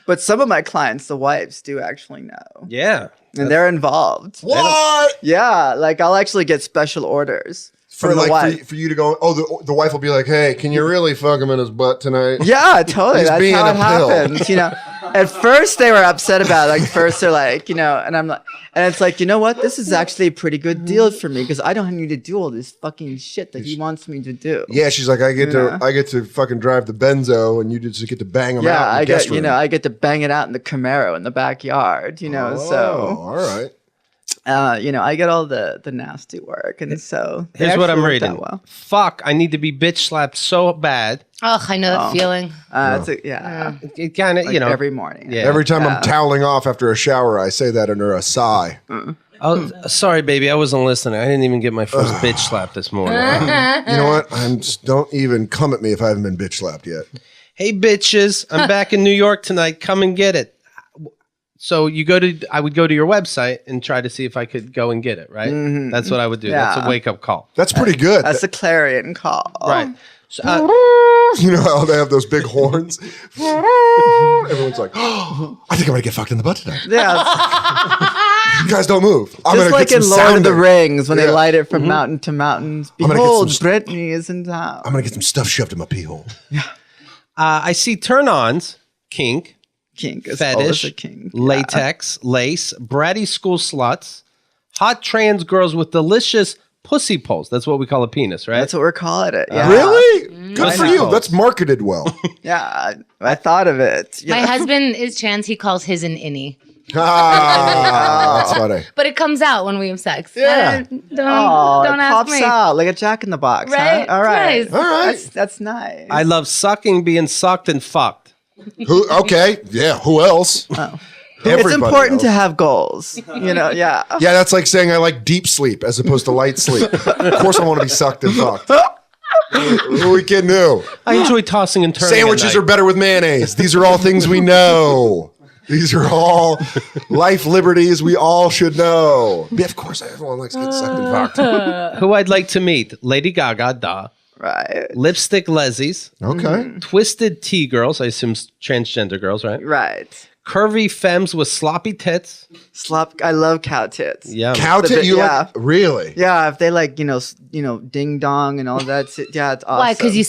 But some of my clients, the wives, do actually know. Yeah. And they're involved. What? Yeah, like I'll actually get special orders For from the like wife. for you to go, the wife will be like, hey, can you really fuck him in his butt tonight? Yeah, totally. He's That's being how a it pill. happens. You know, at first they were upset about it. Like first they're like, you know, and I'm like, and it's like, you know what? This is actually a pretty good deal for me because I don't need to do all this fucking shit that he wants me to do. Yeah, she's like, I get to fucking drive the benzo, and you just get to bang him out. Yeah, in the I guest get, you room. know, I get to bang it out in the Camaro in the backyard. You know, Oh, all right. you know, I get all the nasty work, and so they Here's what I'm actually worked out reading. well. Fuck, I need to be bitch slapped so bad. Oh, I know that feeling. Yeah, It kind of, like you know. every morning. Yeah. Every time I'm toweling off after a shower, I say that under a sigh. Oh, sorry, baby. I wasn't listening. I didn't even get my first bitch slap this morning. You know what? Don't even come at me if I haven't been bitch slapped yet. Hey, bitches. I'm back in New York tonight. Come and get it. So I would go to your website and try to see if I could go and get it, right? That's what I would do. That's Yeah. a wake-up call. That's pretty good. That's a clarion call. Right. So, You know how they have those big horns? Everyone's like, oh, I think I'm going to get fucked in the butt tonight. Yeah, You guys don't move. I'm just gonna like get in some Lord of the sounding. Rings when they Yeah. light it from mountain to mountains. gonna get Behold, some- Brittany is in town. I'm going to get some stuff shoved in my pee hole. I see turn-ons, kink, Kink is always fetish, a kink. latex, lace, bratty school sluts, hot trans girls with delicious pussy poles. That's what we call a penis, right? That's what we're calling it. Yeah. Really? Good I for know. you. That's marketed well. Yeah, I thought of it. My husband is trans. He calls his an innie. That's funny. But it comes out when we have sex. Yeah. Don't Oh, don't it ask pops me. out like a Jack in the Box. Right? Huh? All right. Nice. All right. That's nice. I love sucking, being sucked, and fucked. Who? Okay. Yeah. Who else? it's Everybody important else. to have goals. You know, yeah. Yeah, that's like saying I like deep sleep as opposed to light sleep. Of course, I want to be sucked and fucked. Who we kidding who? I enjoy tossing and turning. Sandwiches are better with mayonnaise. These are all things we know. These are all life liberties we all should know. Yeah, of course, everyone likes to get sucked and fucked. Who I'd like to meet: Lady Gaga, duh. Right. Lipstick Lezzies, Okay. twisted T girls. I assume transgender girls, right? Right. Curvy femmes with sloppy tits. I love cow tits. Yeah. Cow The tit, bit- you yeah. like? Really? Yeah, if they like, ding dong and all that. Yeah, it's awesome. Why? Because you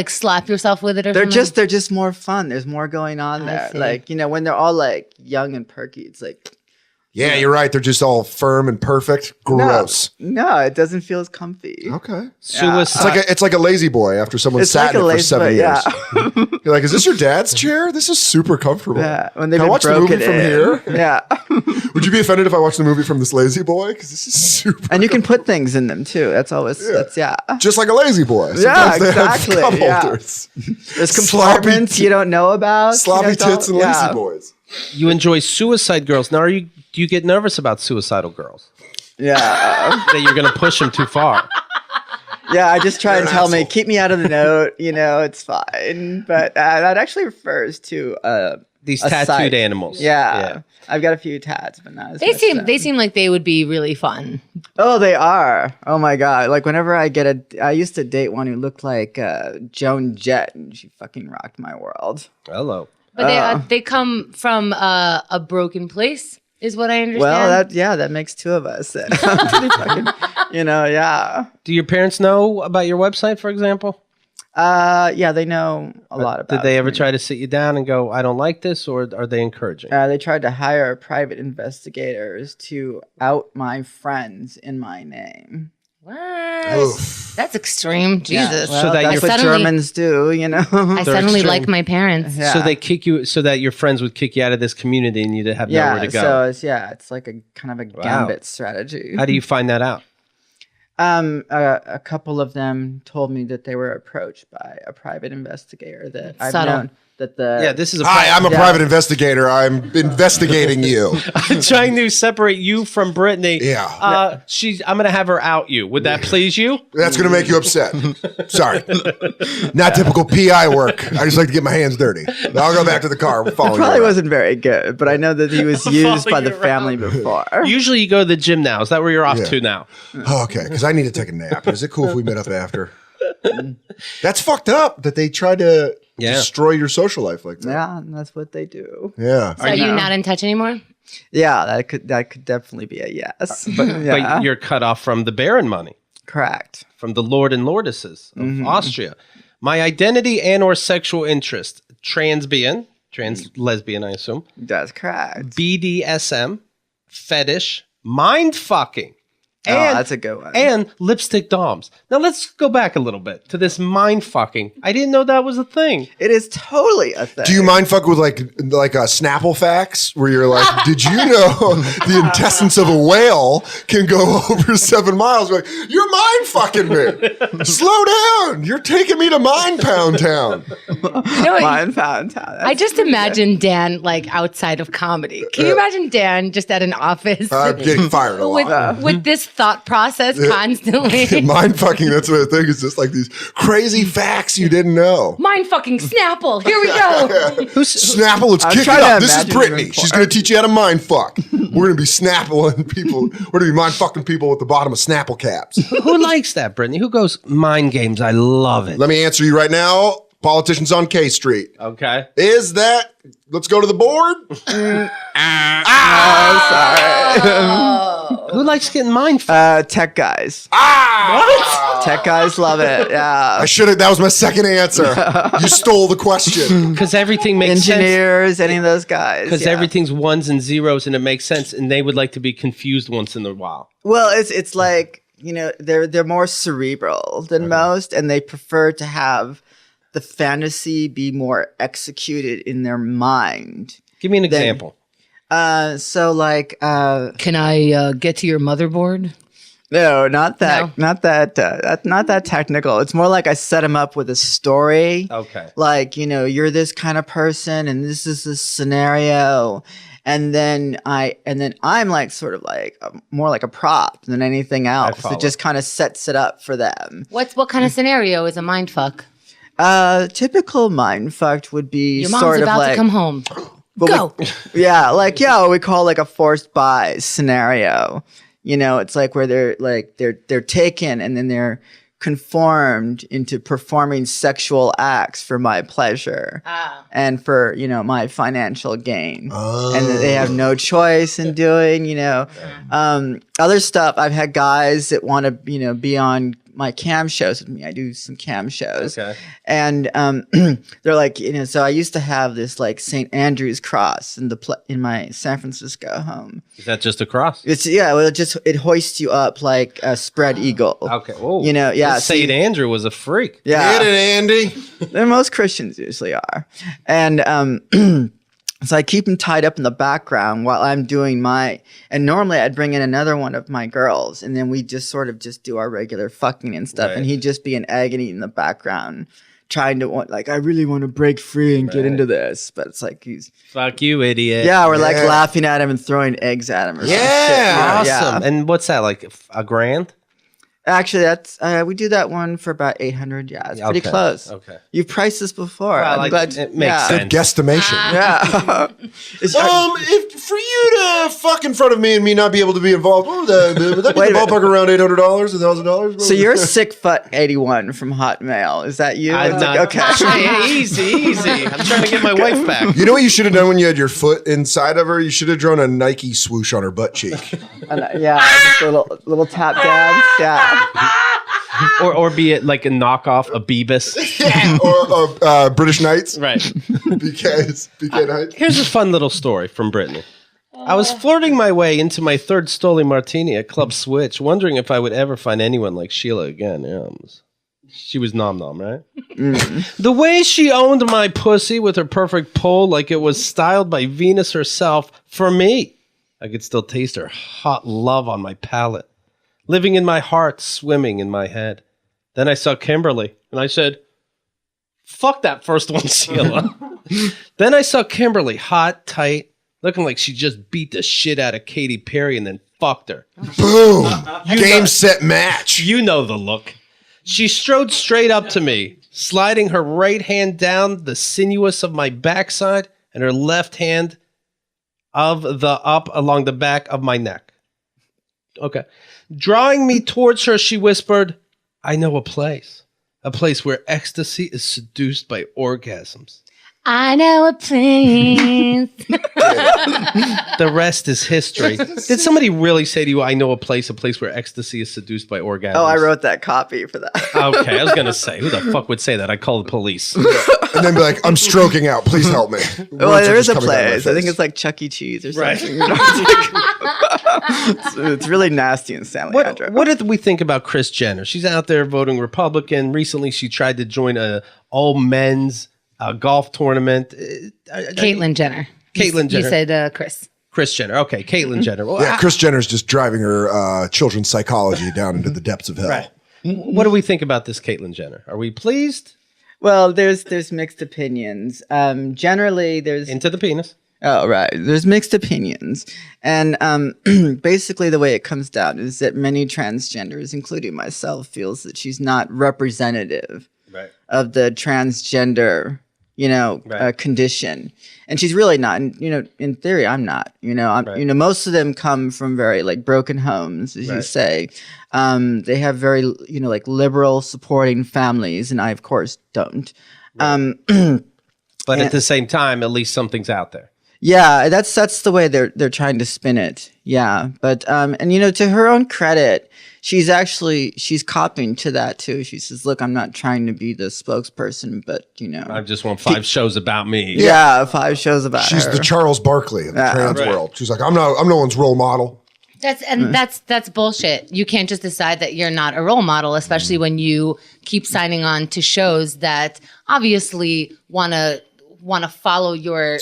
slap yourself with it or something? they're just more fun. There's more going on there. see. Like, when they're all like young and perky, it's like Yeah, you're right. They're just all firm and perfect. Gross. No, it doesn't feel as comfy. Okay. Suicide. It's like a lazy boy after someone It's sat like a in it for lazy 7 boy, years. yeah. You're like, is this your dad's chair? This is super comfortable. Yeah, when they've Can I been watch the movie broken from in. here? Yeah. Would you be offended if I watched the movie from this lazy boy? Because this is super. And you can put things in them too. That's always Just like a lazy boy. Yeah, Sometimes they have exactly, cup yeah. holders. There's compartments you don't know about. Sloppy tits and lazy boys. You enjoy suicide girls. Now, do you get nervous about suicidal girls? Yeah. That you're going to push them too far? Yeah, I just try and an tell me, asshole. keep me out of the note, it's fine. But that actually refers to These a tattooed site. animals. Yeah. I've got a few tats, but not as They much seem so. they seem like they would be really fun. Oh, they are. Oh my god! Like whenever I used to date one who looked like Joan Jett, and she fucking rocked my world. Hello. But they come from a broken place, is what I understand. Well, that makes two of us. Then. Pretty fucking, yeah. Do your parents know about your website, for example? Yeah, they know a lot about. Did they ever me. try to sit you down and go, I don't like this, or are they encouraging? They tried to hire private investigators to out my friends in my name. What? Oof. That's extreme. Jesus. Well, So that that's your- what Suddenly- Germans do, I They're suddenly extreme. like my parents. Yeah. So they kick you, so that your friends would kick you out of this community and you'd have nowhere to go. So it's like a kind of a gambit strategy. How do you find that out? A couple of them told me that they were approached by a private investigator that I've Subtle. known. This is Hi, I'm a private investigator. I'm investigating you. I'm trying to separate you from Brittany. Yeah. I'm gonna have her out you. Would that please you? That's going to make you upset. Sorry. Not typical PI work. I just like to get my hands dirty. I'll go back to the car. We'll follow you Probably around. wasn't very good, but I know that he was used by the family before. Usually you go to the gym now. Is that where you're off to now? Oh, okay, because I need to take a nap. Is it cool if we met up after? That's fucked up that they tried to destroy your social life like that. Yeah, and that's what they do. Yeah. So are you not in touch anymore? Yeah, that could definitely be a yes. But you're cut off from the Baron money. Correct. From the Lord and Lordesses of Austria. My identity and or sexual interest, trans lesbian, I assume. That's correct. BDSM, fetish, mind fucking. And, that's a good one. And lipstick doms. Now let's go back a little bit to this mind fucking. I didn't know that was a thing. It is totally a thing. Do you mind fuck with like a Snapple facts where you're like, did you know the intestines of a whale can go over 7 miles? Like, you're mind fucking me. Slow down. You're taking me to Mind Pound Town. Mind Pound Town. I just imagine Dan like outside of comedy. Can you imagine Dan just at an office Getting fired a lot. with this thought process constantly? Mind fucking, that's what I think. It's just like these crazy facts you didn't know. Mind fucking Snapple. Here we go. Snapple, let's kick it up. This is Brittany. She's going to teach you how to mind fuck. We're going to be Snappling people. We're going to be mind fucking people at the bottom of Snapple caps. Who likes that, Brittany? Who goes, mind games? I love it. Let me answer you right now. Politicians on K Street. Okay. Is that, let's go to the board? Who likes getting mind fucked? Tech guys. What? Tech guys love it. Yeah. I should have, that was my second answer. You stole the question. Because everything makes sense. Engineers, any of those guys. Because everything's ones and zeros and it makes sense. And they would like to be confused once in a while. Well, it's like, they're more cerebral than most, and they prefer to have the fantasy be more executed in their mind. Give me an example. So like, Can I get to your motherboard? no, not that, not that technical. It's more like I set them up with a story. Okay. Like, you're this kind of person, and this is this scenario. And then I'm like sort of like more like a prop than anything else. It just kind of sets it up for them. What kind of scenario is a mind fuck? Typical mind fucked would be Your mom's sort of about like to come home. Go. What we call like a forced buy scenario. It's like where they're taken and then they're conformed into performing sexual acts for my pleasure and for my financial gain, and that they have no choice in doing. Other stuff. I've had guys that want to be on my cam shows with me. I do some cam shows. Okay. And they're like, so I used to have this like St. Andrew's cross in my San Francisco home. Is that just a cross? It hoists you up like a spread eagle. Okay. Whoa. St. Andrew was a freak. Yeah. Get it, Andy. Most Christians usually are. And so I keep him tied up in the background while I'm doing and normally I'd bring in another one of my girls, and then we just sort of just do our regular fucking and stuff. Right. And he'd just be in agony in the background trying to I really want to break free and get into this. But it's like fuck you, idiot. Yeah, we're like laughing at him and throwing eggs at him or some shit. Awesome. Yeah. And what's that, like $1,000? Actually, that's we do that one for about 800. Yeah, it's pretty close. Okay, you've priced this before. Well, it makes sense. Good guesstimation. Yeah. If for you to fuck in front of me and me not be able to be involved, would that be the ballpark around $800, $1,000? So you're Sick Futt 81 from Hotmail. Is that you? Okay. Easy. I'm trying to get my wife back. You know what you should have done when you had your foot inside of her? You should have drawn a Nike swoosh on her butt cheek. Just a little tap dance. Yeah. or be it like a knockoff of Beavis. or British Knights. Right. BK Knights. Here's a fun little story from Brittany. I was flirting my way into my third Stoli Martini at Club Switch, wondering if I would ever find anyone like Sheila again. She was nom-nom, right? The way she owned my pussy with her perfect pull like it was styled by Venus herself for me. I could still taste her hot love on my palate. Living in my heart, swimming in my head. Then I saw Kimberly, and I said, fuck that first one, Sheila. Then I saw Kimberly, hot, tight, looking like she just beat the shit out of Katy Perry and then fucked her. Boom. Game, set, match. You know the look. She strode straight up to me, sliding her right hand down the sinuous of my backside and her left hand of the up along the back of my neck. Okay. Drawing me towards her, she whispered, I know a place where ecstasy is seduced by orgasms. I know a place. The rest is history. Did somebody really say to you, I know a place where ecstasy is seduced by orgasms? Oh, I wrote that copy for that. Okay, I was going to say, who the fuck would say that? I'd call the police. And then be like, I'm stroking out. Please help me. Well, Words are there is just a coming out of my place. I think face. it's like Chuck E. Cheese or Right. something. You know? it's really nasty in San Leandro. What did we think about Kris Jenner? She's out there voting Republican. Recently, she tried to join a all-men's golf tournament. Caitlyn Jenner. Caitlyn Jenner. You said Chris. Kris Jenner. Okay, Caitlyn Jenner. Well, Yeah, Kris Jenner's just driving her children's psychology down into the depths of hell. right. What do we think about this Caitlyn Jenner? Are we pleased? Well, there's mixed opinions. Generally, there's Into the penis. Oh, right. There's mixed opinions. And basically the way it comes down is that many transgenders, including myself, feels that she's not representative Right. of the transgender, Right. condition. And she's really not. And, in theory, I'm not. Right. Most of them come from very broken homes, as you Right. say. They have very, liberal supporting families. And I, of course, don't. But at the same time, at least something's out there. Yeah, that's the way they're trying to spin it. Yeah, but to her own credit, she's copying to that too. She says, "Look, I'm not trying to be the spokesperson, but I just want 5 shows about me." yeah, 5 shows about She's her." the Charles Barkley of the trans Right. world. She's like, I'm no one's role model. That's bullshit. You can't just decide that you're not a role model, especially when you keep signing on to shows that obviously want to follow your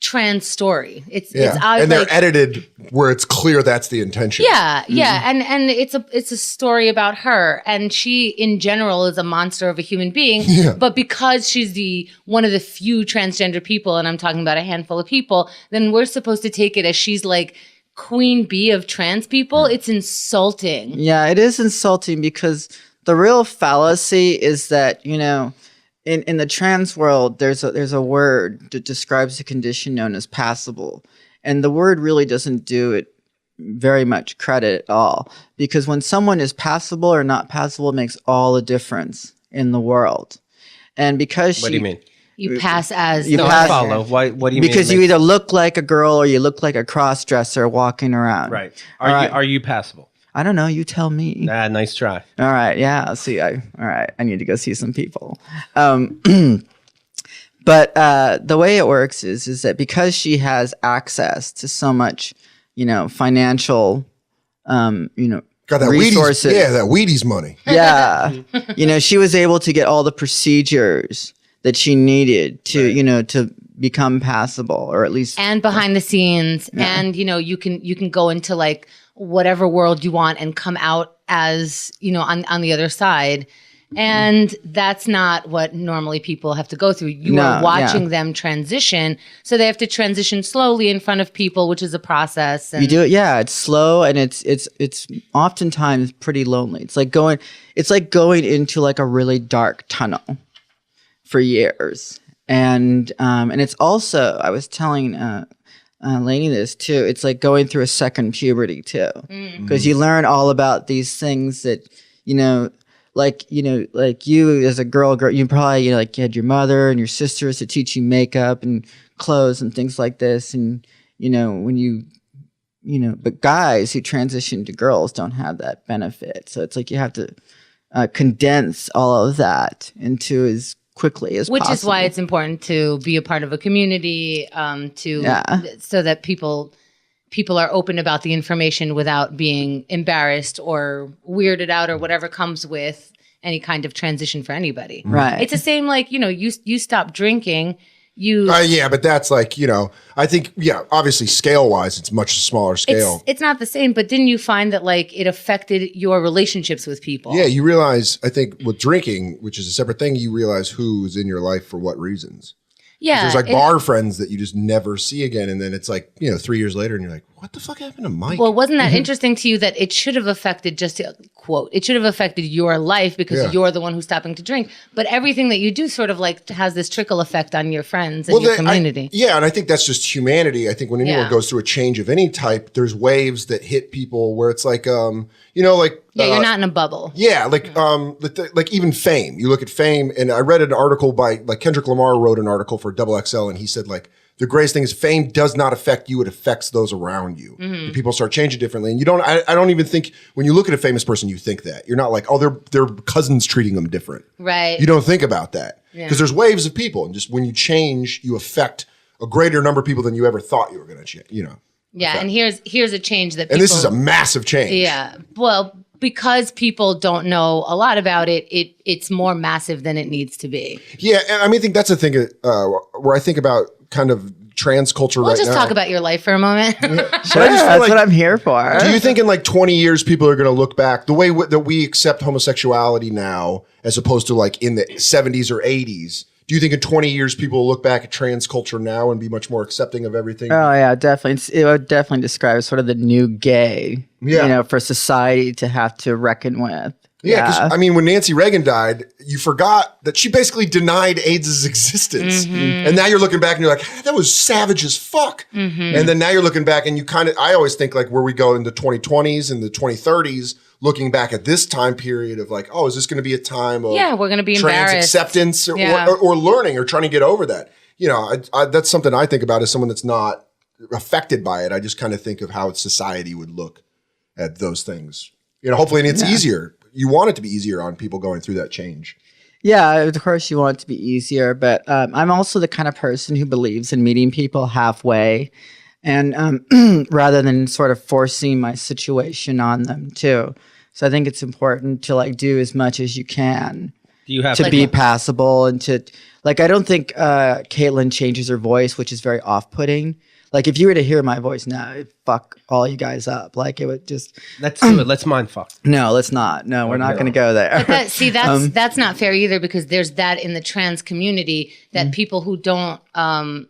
trans story. It's And they're edited where it's clear that's the intention. Yeah, and it's a story about her, and she in general is a monster of a human being. Yeah. But because she's one of the few transgender people, and I'm talking about a handful of people, then we're supposed to take it as she's like queen bee of trans people. It's insulting. Yeah, it is insulting because the real fallacy is that in the trans world, there's a word that describes a condition known as passable. And the word really doesn't do it very much credit at all. Because when someone is passable or not passable, it makes all the difference in the world. And because What do you mean? You pass as You No, pass- I follow. What do you mean? because you either look like a girl or you look like a cross-dresser walking around. Right. right. Are you passable? I don't know. You tell me. Nah, nice try. All right. Yeah. See, all right. I need to go see some people. But the way it works is that because she has access to so much, financial, Got that resources. Wheaties. Yeah, that Wheaties money. Yeah. She was able to get all the procedures that she needed to, to become passable, or at least and behind the scenes, and you can go into like whatever world you want and come out as on the other side, and that's not what normally people have to go through. You are watching them transition, so they have to transition slowly in front of people, which is a process. And you do it. Yeah, it's slow and it's oftentimes pretty lonely. It's like going into like a really dark tunnel for years. And it's also, I was telling Lainey this too, it's like going through a second puberty too. Because you learn all about these things that, like you as a girl, you probably, you had your mother and your sisters to teach you makeup and clothes and things like this. And, but guys who transition to girls don't have that benefit. So it's like you have to condense all of that into as quickly as which possible. is why it's important to be a part of a community, so that people are open about the information without being embarrassed or weirded out or whatever comes with any kind of transition for anybody. Right. It's the same like, you stop drinking, Yeah, but that's like, I think, obviously scale wise, it's much smaller scale. it's not the same, but didn't you find that like it affected your relationships with people? Yeah, you realize, I think with drinking, which is a separate thing, you realize who's in your life for what reasons. Yeah. There's like bar friends that you just never see again. And then it's like, 3 years later and you're like, what the fuck happened to Mike? Well, wasn't that interesting to you that it should have affected, just to quote, it should have affected your life because you're the one who's stopping to drink. But everything that you do sort of like has this trickle effect on your friends and your community. And I think that's just humanity. I think when anyone goes through a change of any type, there's waves that hit people where it's like, you're not in a bubble. Yeah, like even fame. You look at fame, and I read an article by Kendrick Lamar wrote an article for Double XL, and he said the greatest thing is fame does not affect you; it affects those around you. Mm-hmm. And people start changing differently, and you don't. I don't even think when you look at a famous person, you think that you're not like, oh, their cousins treating them different, right? You don't think about that because there's waves of people, and just when you change, you affect a greater number of people than you ever thought you were going to change. Yeah, and here's a change that people, and this is a massive change. Yeah, well, because people don't know a lot about it, it's more massive than it needs to be. Yeah, and I think that's a thing where I think about kind of trans culture right now. We'll just talk about your life for a moment. Sure, that's what I'm here for. Do you think in 20 years people are going to look back the way that we accept homosexuality now as opposed to in the 70s or 80s? Do you think in 20 years people will look back at trans culture now and be much more accepting of everything? Oh yeah, definitely. It would definitely describe as sort of the new gay. Yeah. For society to have to reckon with. Yeah, because when Nancy Reagan died, you forgot that she basically denied AIDS' existence. Mm-hmm. And now you're looking back and you're like, that was savage as fuck. Mm-hmm. And then now you're looking back and you I always think where we go in the 2020s and the 2030s, looking back at this time period of is this going to be a time of we're going to be trans embarrassed. acceptance or learning or trying to get over that? That's something I think about as someone that's not affected by it. I just kind of think of how society would look at those things. Hopefully it's easier. You want it to be easier on people going through that change. Yeah, of course you want it to be easier, but I'm also the kind of person who believes in meeting people halfway and rather than sort of forcing my situation on them too. So I think it's important to do as much as you can to be passable and to I don't think Caitlin changes her voice, which is very off-putting. If you were to hear my voice now, it'd fuck all you guys up. It would just... Let's do it. Let's mind fuck. No, let's not. No, we're not going to go there. But that's not fair either because there's that in the trans community that people who don't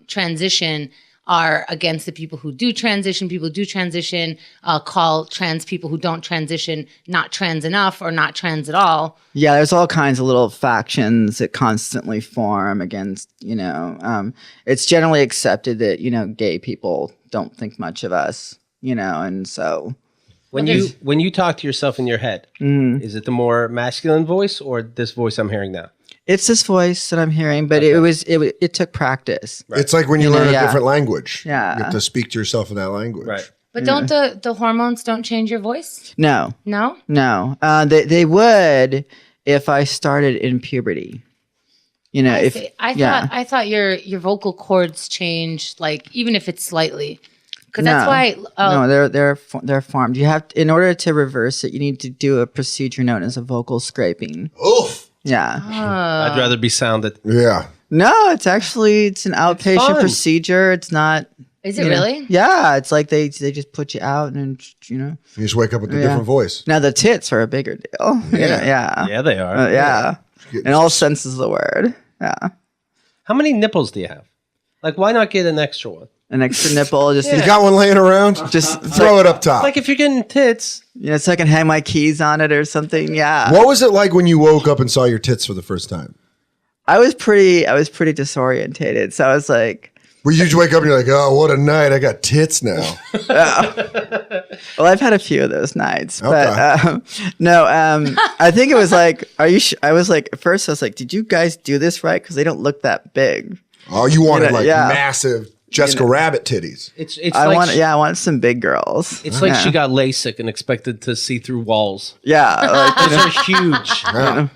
transition are against the people who do transition. People who do transition call trans people who don't transition not trans enough or not trans at all. Yeah, there's all kinds of little factions that constantly form against, it's generally accepted that, gay people don't think much of us, and so. When you talk to yourself in your head, is it the more masculine voice or this voice I'm hearing now? It's this voice that I'm hearing, but it took practice. Right. It's like when you learn a different language. Yeah. You have to speak to yourself in that language. Right. But don't the hormones don't change your voice? No. No? No. They would if I started in puberty. I thought your vocal cords change even if it's slightly. Because that's why. No, they're formed. You have in order to reverse it, you need to do a procedure known as a vocal scraping. Oof. Yeah. I'd rather be sounded. Yeah. No, it's an outpatient procedure. It's not. Is it really? Yeah. It's they just put you out and You just wake up with a different voice. Now the tits are a bigger deal. Yeah. Yeah, they are. Yeah. In all senses of the word. Yeah. How many nipples do you have? Why not get an extra one? An extra nipple. Just You got one laying around? Just throw it up top. If you're getting tits. So I can hang my keys on it or something. Yeah. What was it like when you woke up and saw your tits for the first time? I was pretty disorientated. So I was like, where you just wake up and you're like, oh, what a night. I got tits now. Well, I've had a few of those nights, Okay. but I think it was are you I was at first I was like, did you guys do this right? Because they don't look that big. Oh, you wanted massive Jessica Rabbit titties. I want some big girls. It's like she got LASIK and expected to see through walls. Yeah. Those are huge. Yeah.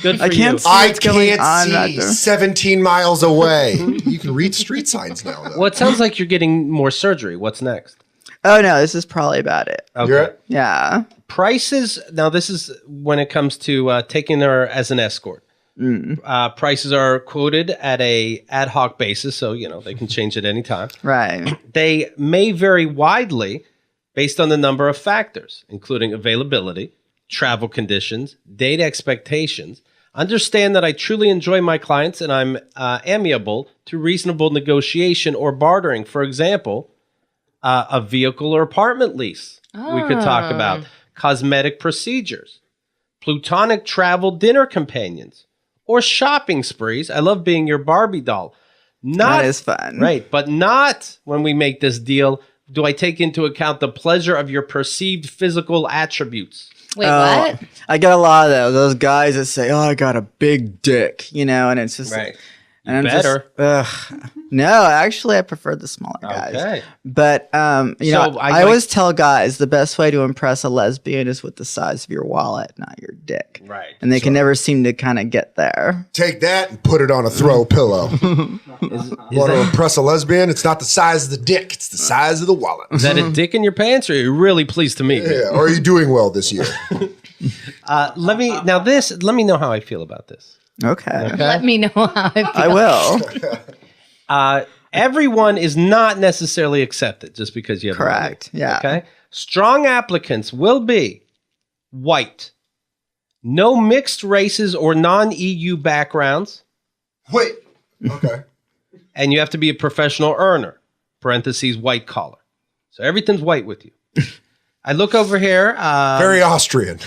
Good for I can't you. see I what's going on can't see 17 miles away. You can read street signs now, though. Well, it sounds like you're getting more surgery. What's next? Oh, no, this is probably about it. Okay. You're it? Yeah. Prices. Now, this is when it comes to taking her as an escort. Prices are quoted at a ad hoc basis, so they can change at any time. Right. They may vary widely based on the number of factors, including availability, travel conditions, date expectations, Understand that I truly enjoy my clients and I'm amiable to reasonable negotiation or bartering. For example, a vehicle or apartment lease. We could talk about cosmetic procedures, plutonic travel dinner companions, or shopping sprees. I love being your Barbie doll. That is fun. Right, but not when we make this deal do I take into account the pleasure of your perceived physical attributes. Wait, what? I get a lot of those guys that say, "Oh, I got a big dick," and it's just Right. And I'm better. No, actually, I prefer the smaller guys. Okay. But I always tell guys the best way to impress a lesbian is with the size of your wallet, not your dick. Right. And they can never seem to kind of get there. Take that and put it on a throw pillow. Want to impress a lesbian? It's not the size of the dick; it's the size of the wallet. Is that a dick in your pants, or are you really pleased to meet me? Yeah. Or are you doing well this year? Let me know how I feel about this. Okay. Let me know how I feel. I will. Everyone is not necessarily accepted just because you have Correct. money. Yeah. Okay. Strong applicants will be white, no mixed races or non-EU backgrounds, Wait. Okay. and you have to be a professional earner. (Parentheses white collar). So everything's white with you. I look over here. Very Austrian.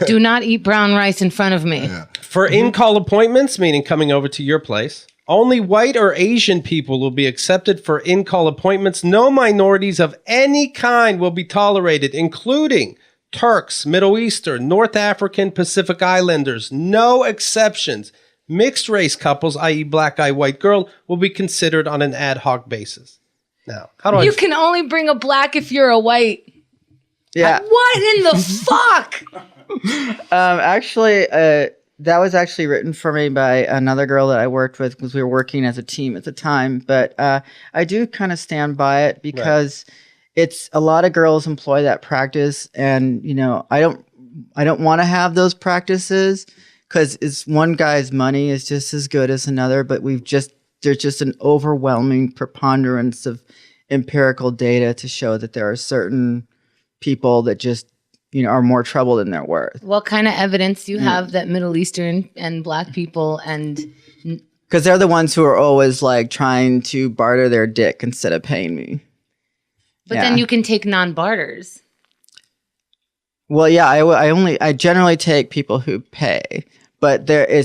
Do not eat brown rice in front of me. For in-call appointments, meaning coming over to your place, only white or Asian people will be accepted for in-call appointments. No minorities of any kind will be tolerated, including Turks, Middle Eastern, North African, Pacific Islanders. No exceptions. Mixed race couples, i.e. black guy, white girl, will be considered on an ad hoc basis. Now, how do I... You can only bring a black if you're a white. Yeah. What in the fuck? Actually, that was actually written for me by another girl that I worked with because we were working as a team at the time. But I do kind of stand by it because it's a lot of girls employ that practice, and I don't want to have those practices because it's one guy's money is just as good as another. But there's just an overwhelming preponderance of empirical data to show that there are certain people that just are more trouble than they're worth. What kind of evidence do you have that Middle Eastern and black people and... Because they're the ones who are always like trying to barter their dick instead of paying me. But then you can take non-barters. Well, yeah, I generally take people who pay. But they'll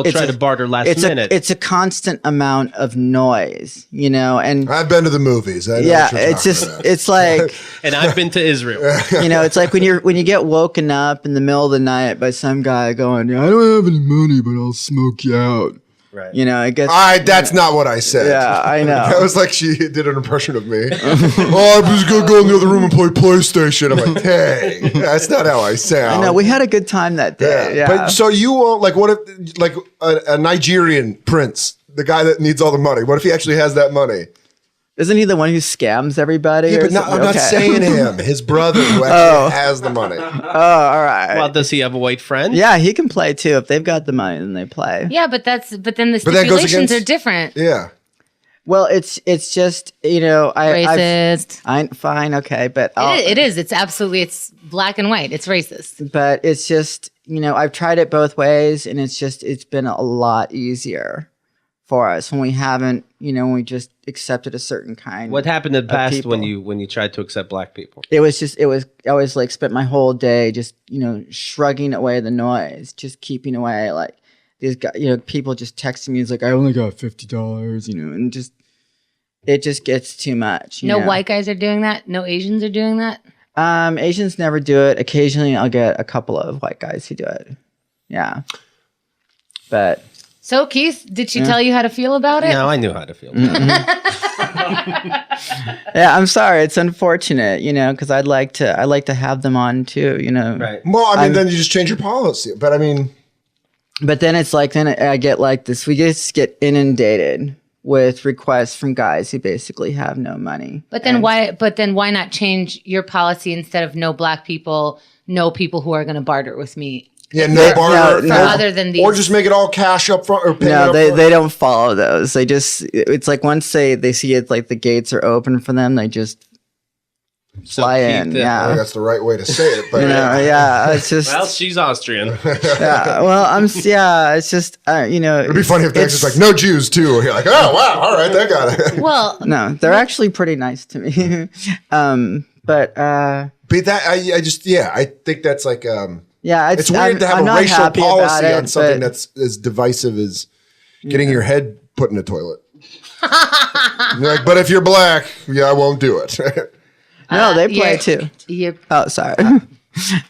try to barter last minute. It's a constant amount of noise, and I've been to the movies. I know what you're talking about. it's like, and I've been to Israel. It's like when you get woken up in the middle of the night by some guy going, I don't have any money, but I'll smoke you out. Right. It gets. That's not what I said. Yeah, I know. That was like she did an impression of me. I'm just gonna go in the other room and play PlayStation. I'm like, hey, that's not how I sound. I know. We had a good time that day. Yeah. But so you won't what if a Nigerian prince, the guy that needs all the money? What if he actually has that money? Isn't he the one who scams everybody? Yeah, but I'm not saying him. His brother who actually has the money. Oh, all right. Well, does he have a white friend? Yeah, he can play too. If they've got the money, then they play. Yeah, but then the stipulations are different. Yeah. Well, it's just racist. I'm fine, okay, but it is. It's black and white. It's racist. But it's just I've tried it both ways, and it's been a lot easier for us when we haven't, when we just accepted a certain kind. What happened in the past people. when you tried to accept black people? I always like spent my whole day just, shrugging away the noise, just keeping away like these guys, people just texting me. It's like, I only got $50, and it just gets too much. No white guys are doing that. No Asians are doing that. Asians never do it. Occasionally I'll get a couple of white guys who do it. Yeah. But... So, Keith, did she tell you how to feel about it? No, I knew how to feel about it. Yeah, I'm sorry. It's unfortunate, because I'd like to have them on too, Right. Well, then you just change your policy. But But then it's like, then I get like this. We just get inundated with requests from guys who basically have no money. But then why not change your policy instead of no black people, no people who are going to barter with me? Yeah, no barter. Other than these. Or just make it all cash up front or pay No, they don't follow those. They just, it's like once they see it, like the gates are open for them, they just fly in. I think Yeah, that's the right way to say it. But it's just. Well, she's Austrian. Yeah, well, it's just it'd be funny if the ex is like, no Jews too. You're like, oh wow, all right, that got it. Well, no, they're actually pretty nice to me. But that I think that's like it's weird I'm to have not a racial happy about policy it, on something but- that's as divisive as getting your head put in a toilet. You're like, but if you're black, I won't do it. No, they play too. Oh, sorry.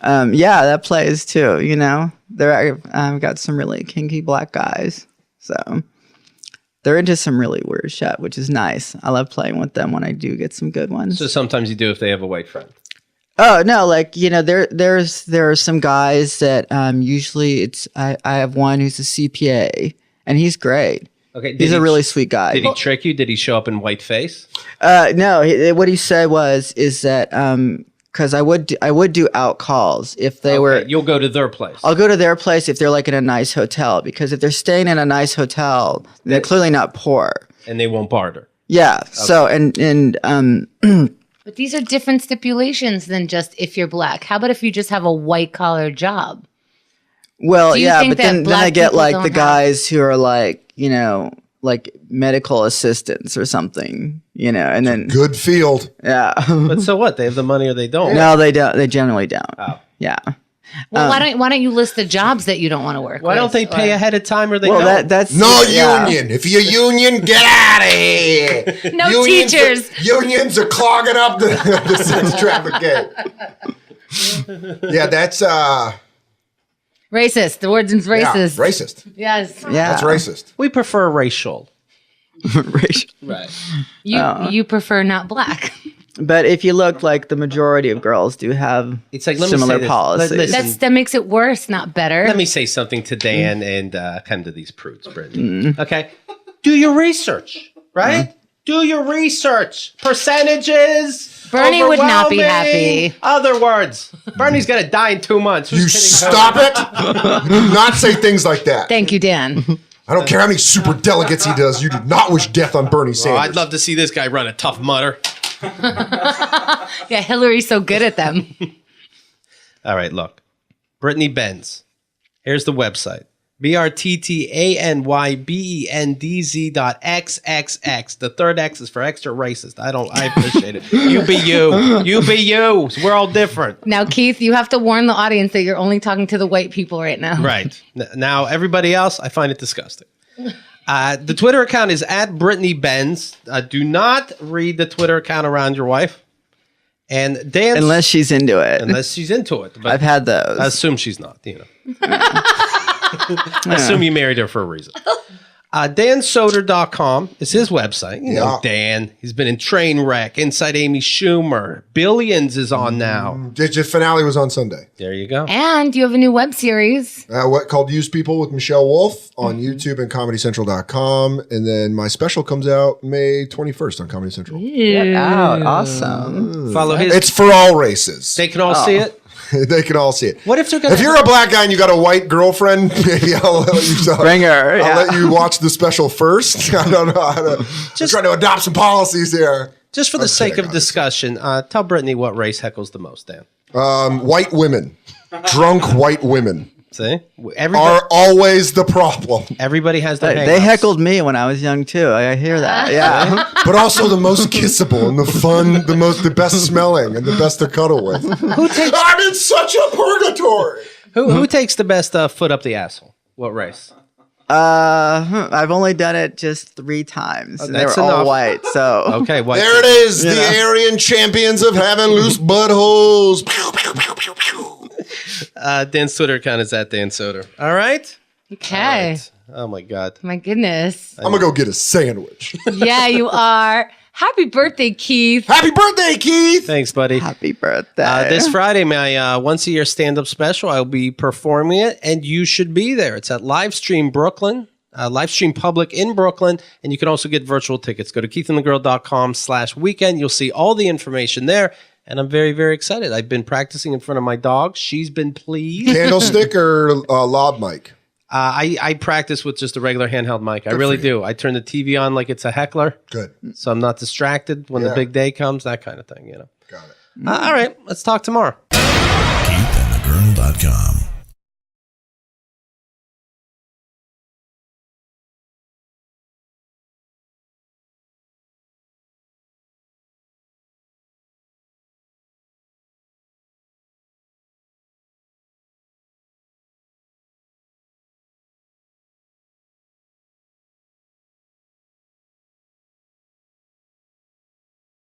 That plays too. They're got some really kinky black guys, so they're into some really weird shit, which is nice. I love playing with them when I do get some good ones. So sometimes you do if they have a white friend. Oh no, there are some guys that usually I have one who's a CPA and he's great. Okay, he's a really sweet guy. Did he trick you? Did he show up in white face? No. What he said is that because I would do out calls if they were. You'll go to their place. I'll go to their place if they're like in a nice hotel, because if they're staying in a nice hotel, they're clearly not poor. And they won't barter. Yeah. Okay. So and but these are different stipulations than just if you're black. How about if you just have a white collar job? Well, but then I black get people like don't the have- guys who are like, like medical assistants or something, and then Good field. yeah. But so what? They have the money or they don't. No, they don't. They generally don't. Oh. Yeah. Well, why don't you list the jobs that you don't want to work? Why don't they pay ahead of time or they Well, don't? that's No union. If you're union, get out of here. No Unions teachers. Unions are clogging up the sex traffic gate. Yeah, that's Racist. The word's racist. Yeah, racist. Yes. Yeah. That's racist. We prefer racial. Racial. Right. You prefer not black. But if you look, like the majority of girls do have It's like, let me similar say this. policies. Listen. That makes it worse, not better. Let me say something to Dan and come to these prudes, Brittany. Okay? Do your research, right? Do your research. Percentages. Bernie would not be overwhelming. happy. Other words. Bernie's going to die in 2 months. Who's You kidding? stop it. Do not say things like that. Thank you, Dan. I don't care how many super delegates he does. You do not wish death on Bernie Oh, Sanders. I'd love to see this guy run a tough mutter. Yeah, Hillary's so good at them. All right, look. Brittany Benz. Here's the website. BRTTANYBENDZ.XXX. The third X is for extra racist. I appreciate it. You be you. You be you. We're all different. Now, Keith, you have to warn the audience that you're only talking to the white people right now. Right. Now, everybody else, I find it disgusting. The Twitter account is at Brittany Benz. Do not read the Twitter account around your wife. And Dan, unless she's into it. unless she's into it. But I've had those. I assume she's not, I assume you married her for a reason. DanSoder.com is his website. You know Dan. He's been in Trainwreck, Inside Amy Schumer. Billions is on now. The finale was on Sunday. There you go. And you have a new web series. What called Use People with Michelle Wolf on YouTube and ComedyCentral.com. And then my special comes out May 21st on Comedy Central. Get out. Awesome. Follow his. It's for all races. They can all see it. They can all see it. What if they're gonna? If you're a black guy and you got a white girlfriend, maybe I'll let you Bring her. I'll let you watch the special first. I don't know how to. I'm trying to adopt some policies here. Just for the sake of discussion, tell Brittany what race heckles the most, Dan. White women, drunk white women, See, are always the problem. Everybody has their. They hang-ups. heckled me when I was young too. I hear that. Yeah. But also the most kissable and the fun, the best smelling and the best to cuddle with. I'm in such a purgatory. Who takes the best foot up the asshole? What race? I've only done it just 3 times. And they were that's all enough. white. So Okay, white. There it is, the Aryan champions of having loose buttholes. Pew, pew, pew, pew, pew. Dan's Twitter account is at Dan Soder. All right. Okay. Right. Oh my God. My goodness. I'm gonna go get a sandwich. Yeah, you are. Happy birthday, Keith. Happy birthday, Keith! Thanks, buddy. happy birthday. This Friday, my once a year stand up special. I'll be performing it, and you should be there. It's at Livestream Brooklyn, Livestream Public in Brooklyn, and you can also get virtual tickets. Go to keithandthegirl.com/weekend. You'll see all the information there. And I'm very, very excited. I've been practicing in front of my dog. She's been pleased. Candlestick or lob mic? I practice with just a regular handheld mic. I really do. I turn the TV on like it's a heckler. Good. So I'm not distracted when the big day comes, that kind of thing, Got it. All right, let's talk tomorrow. KeithAndTheGirl.com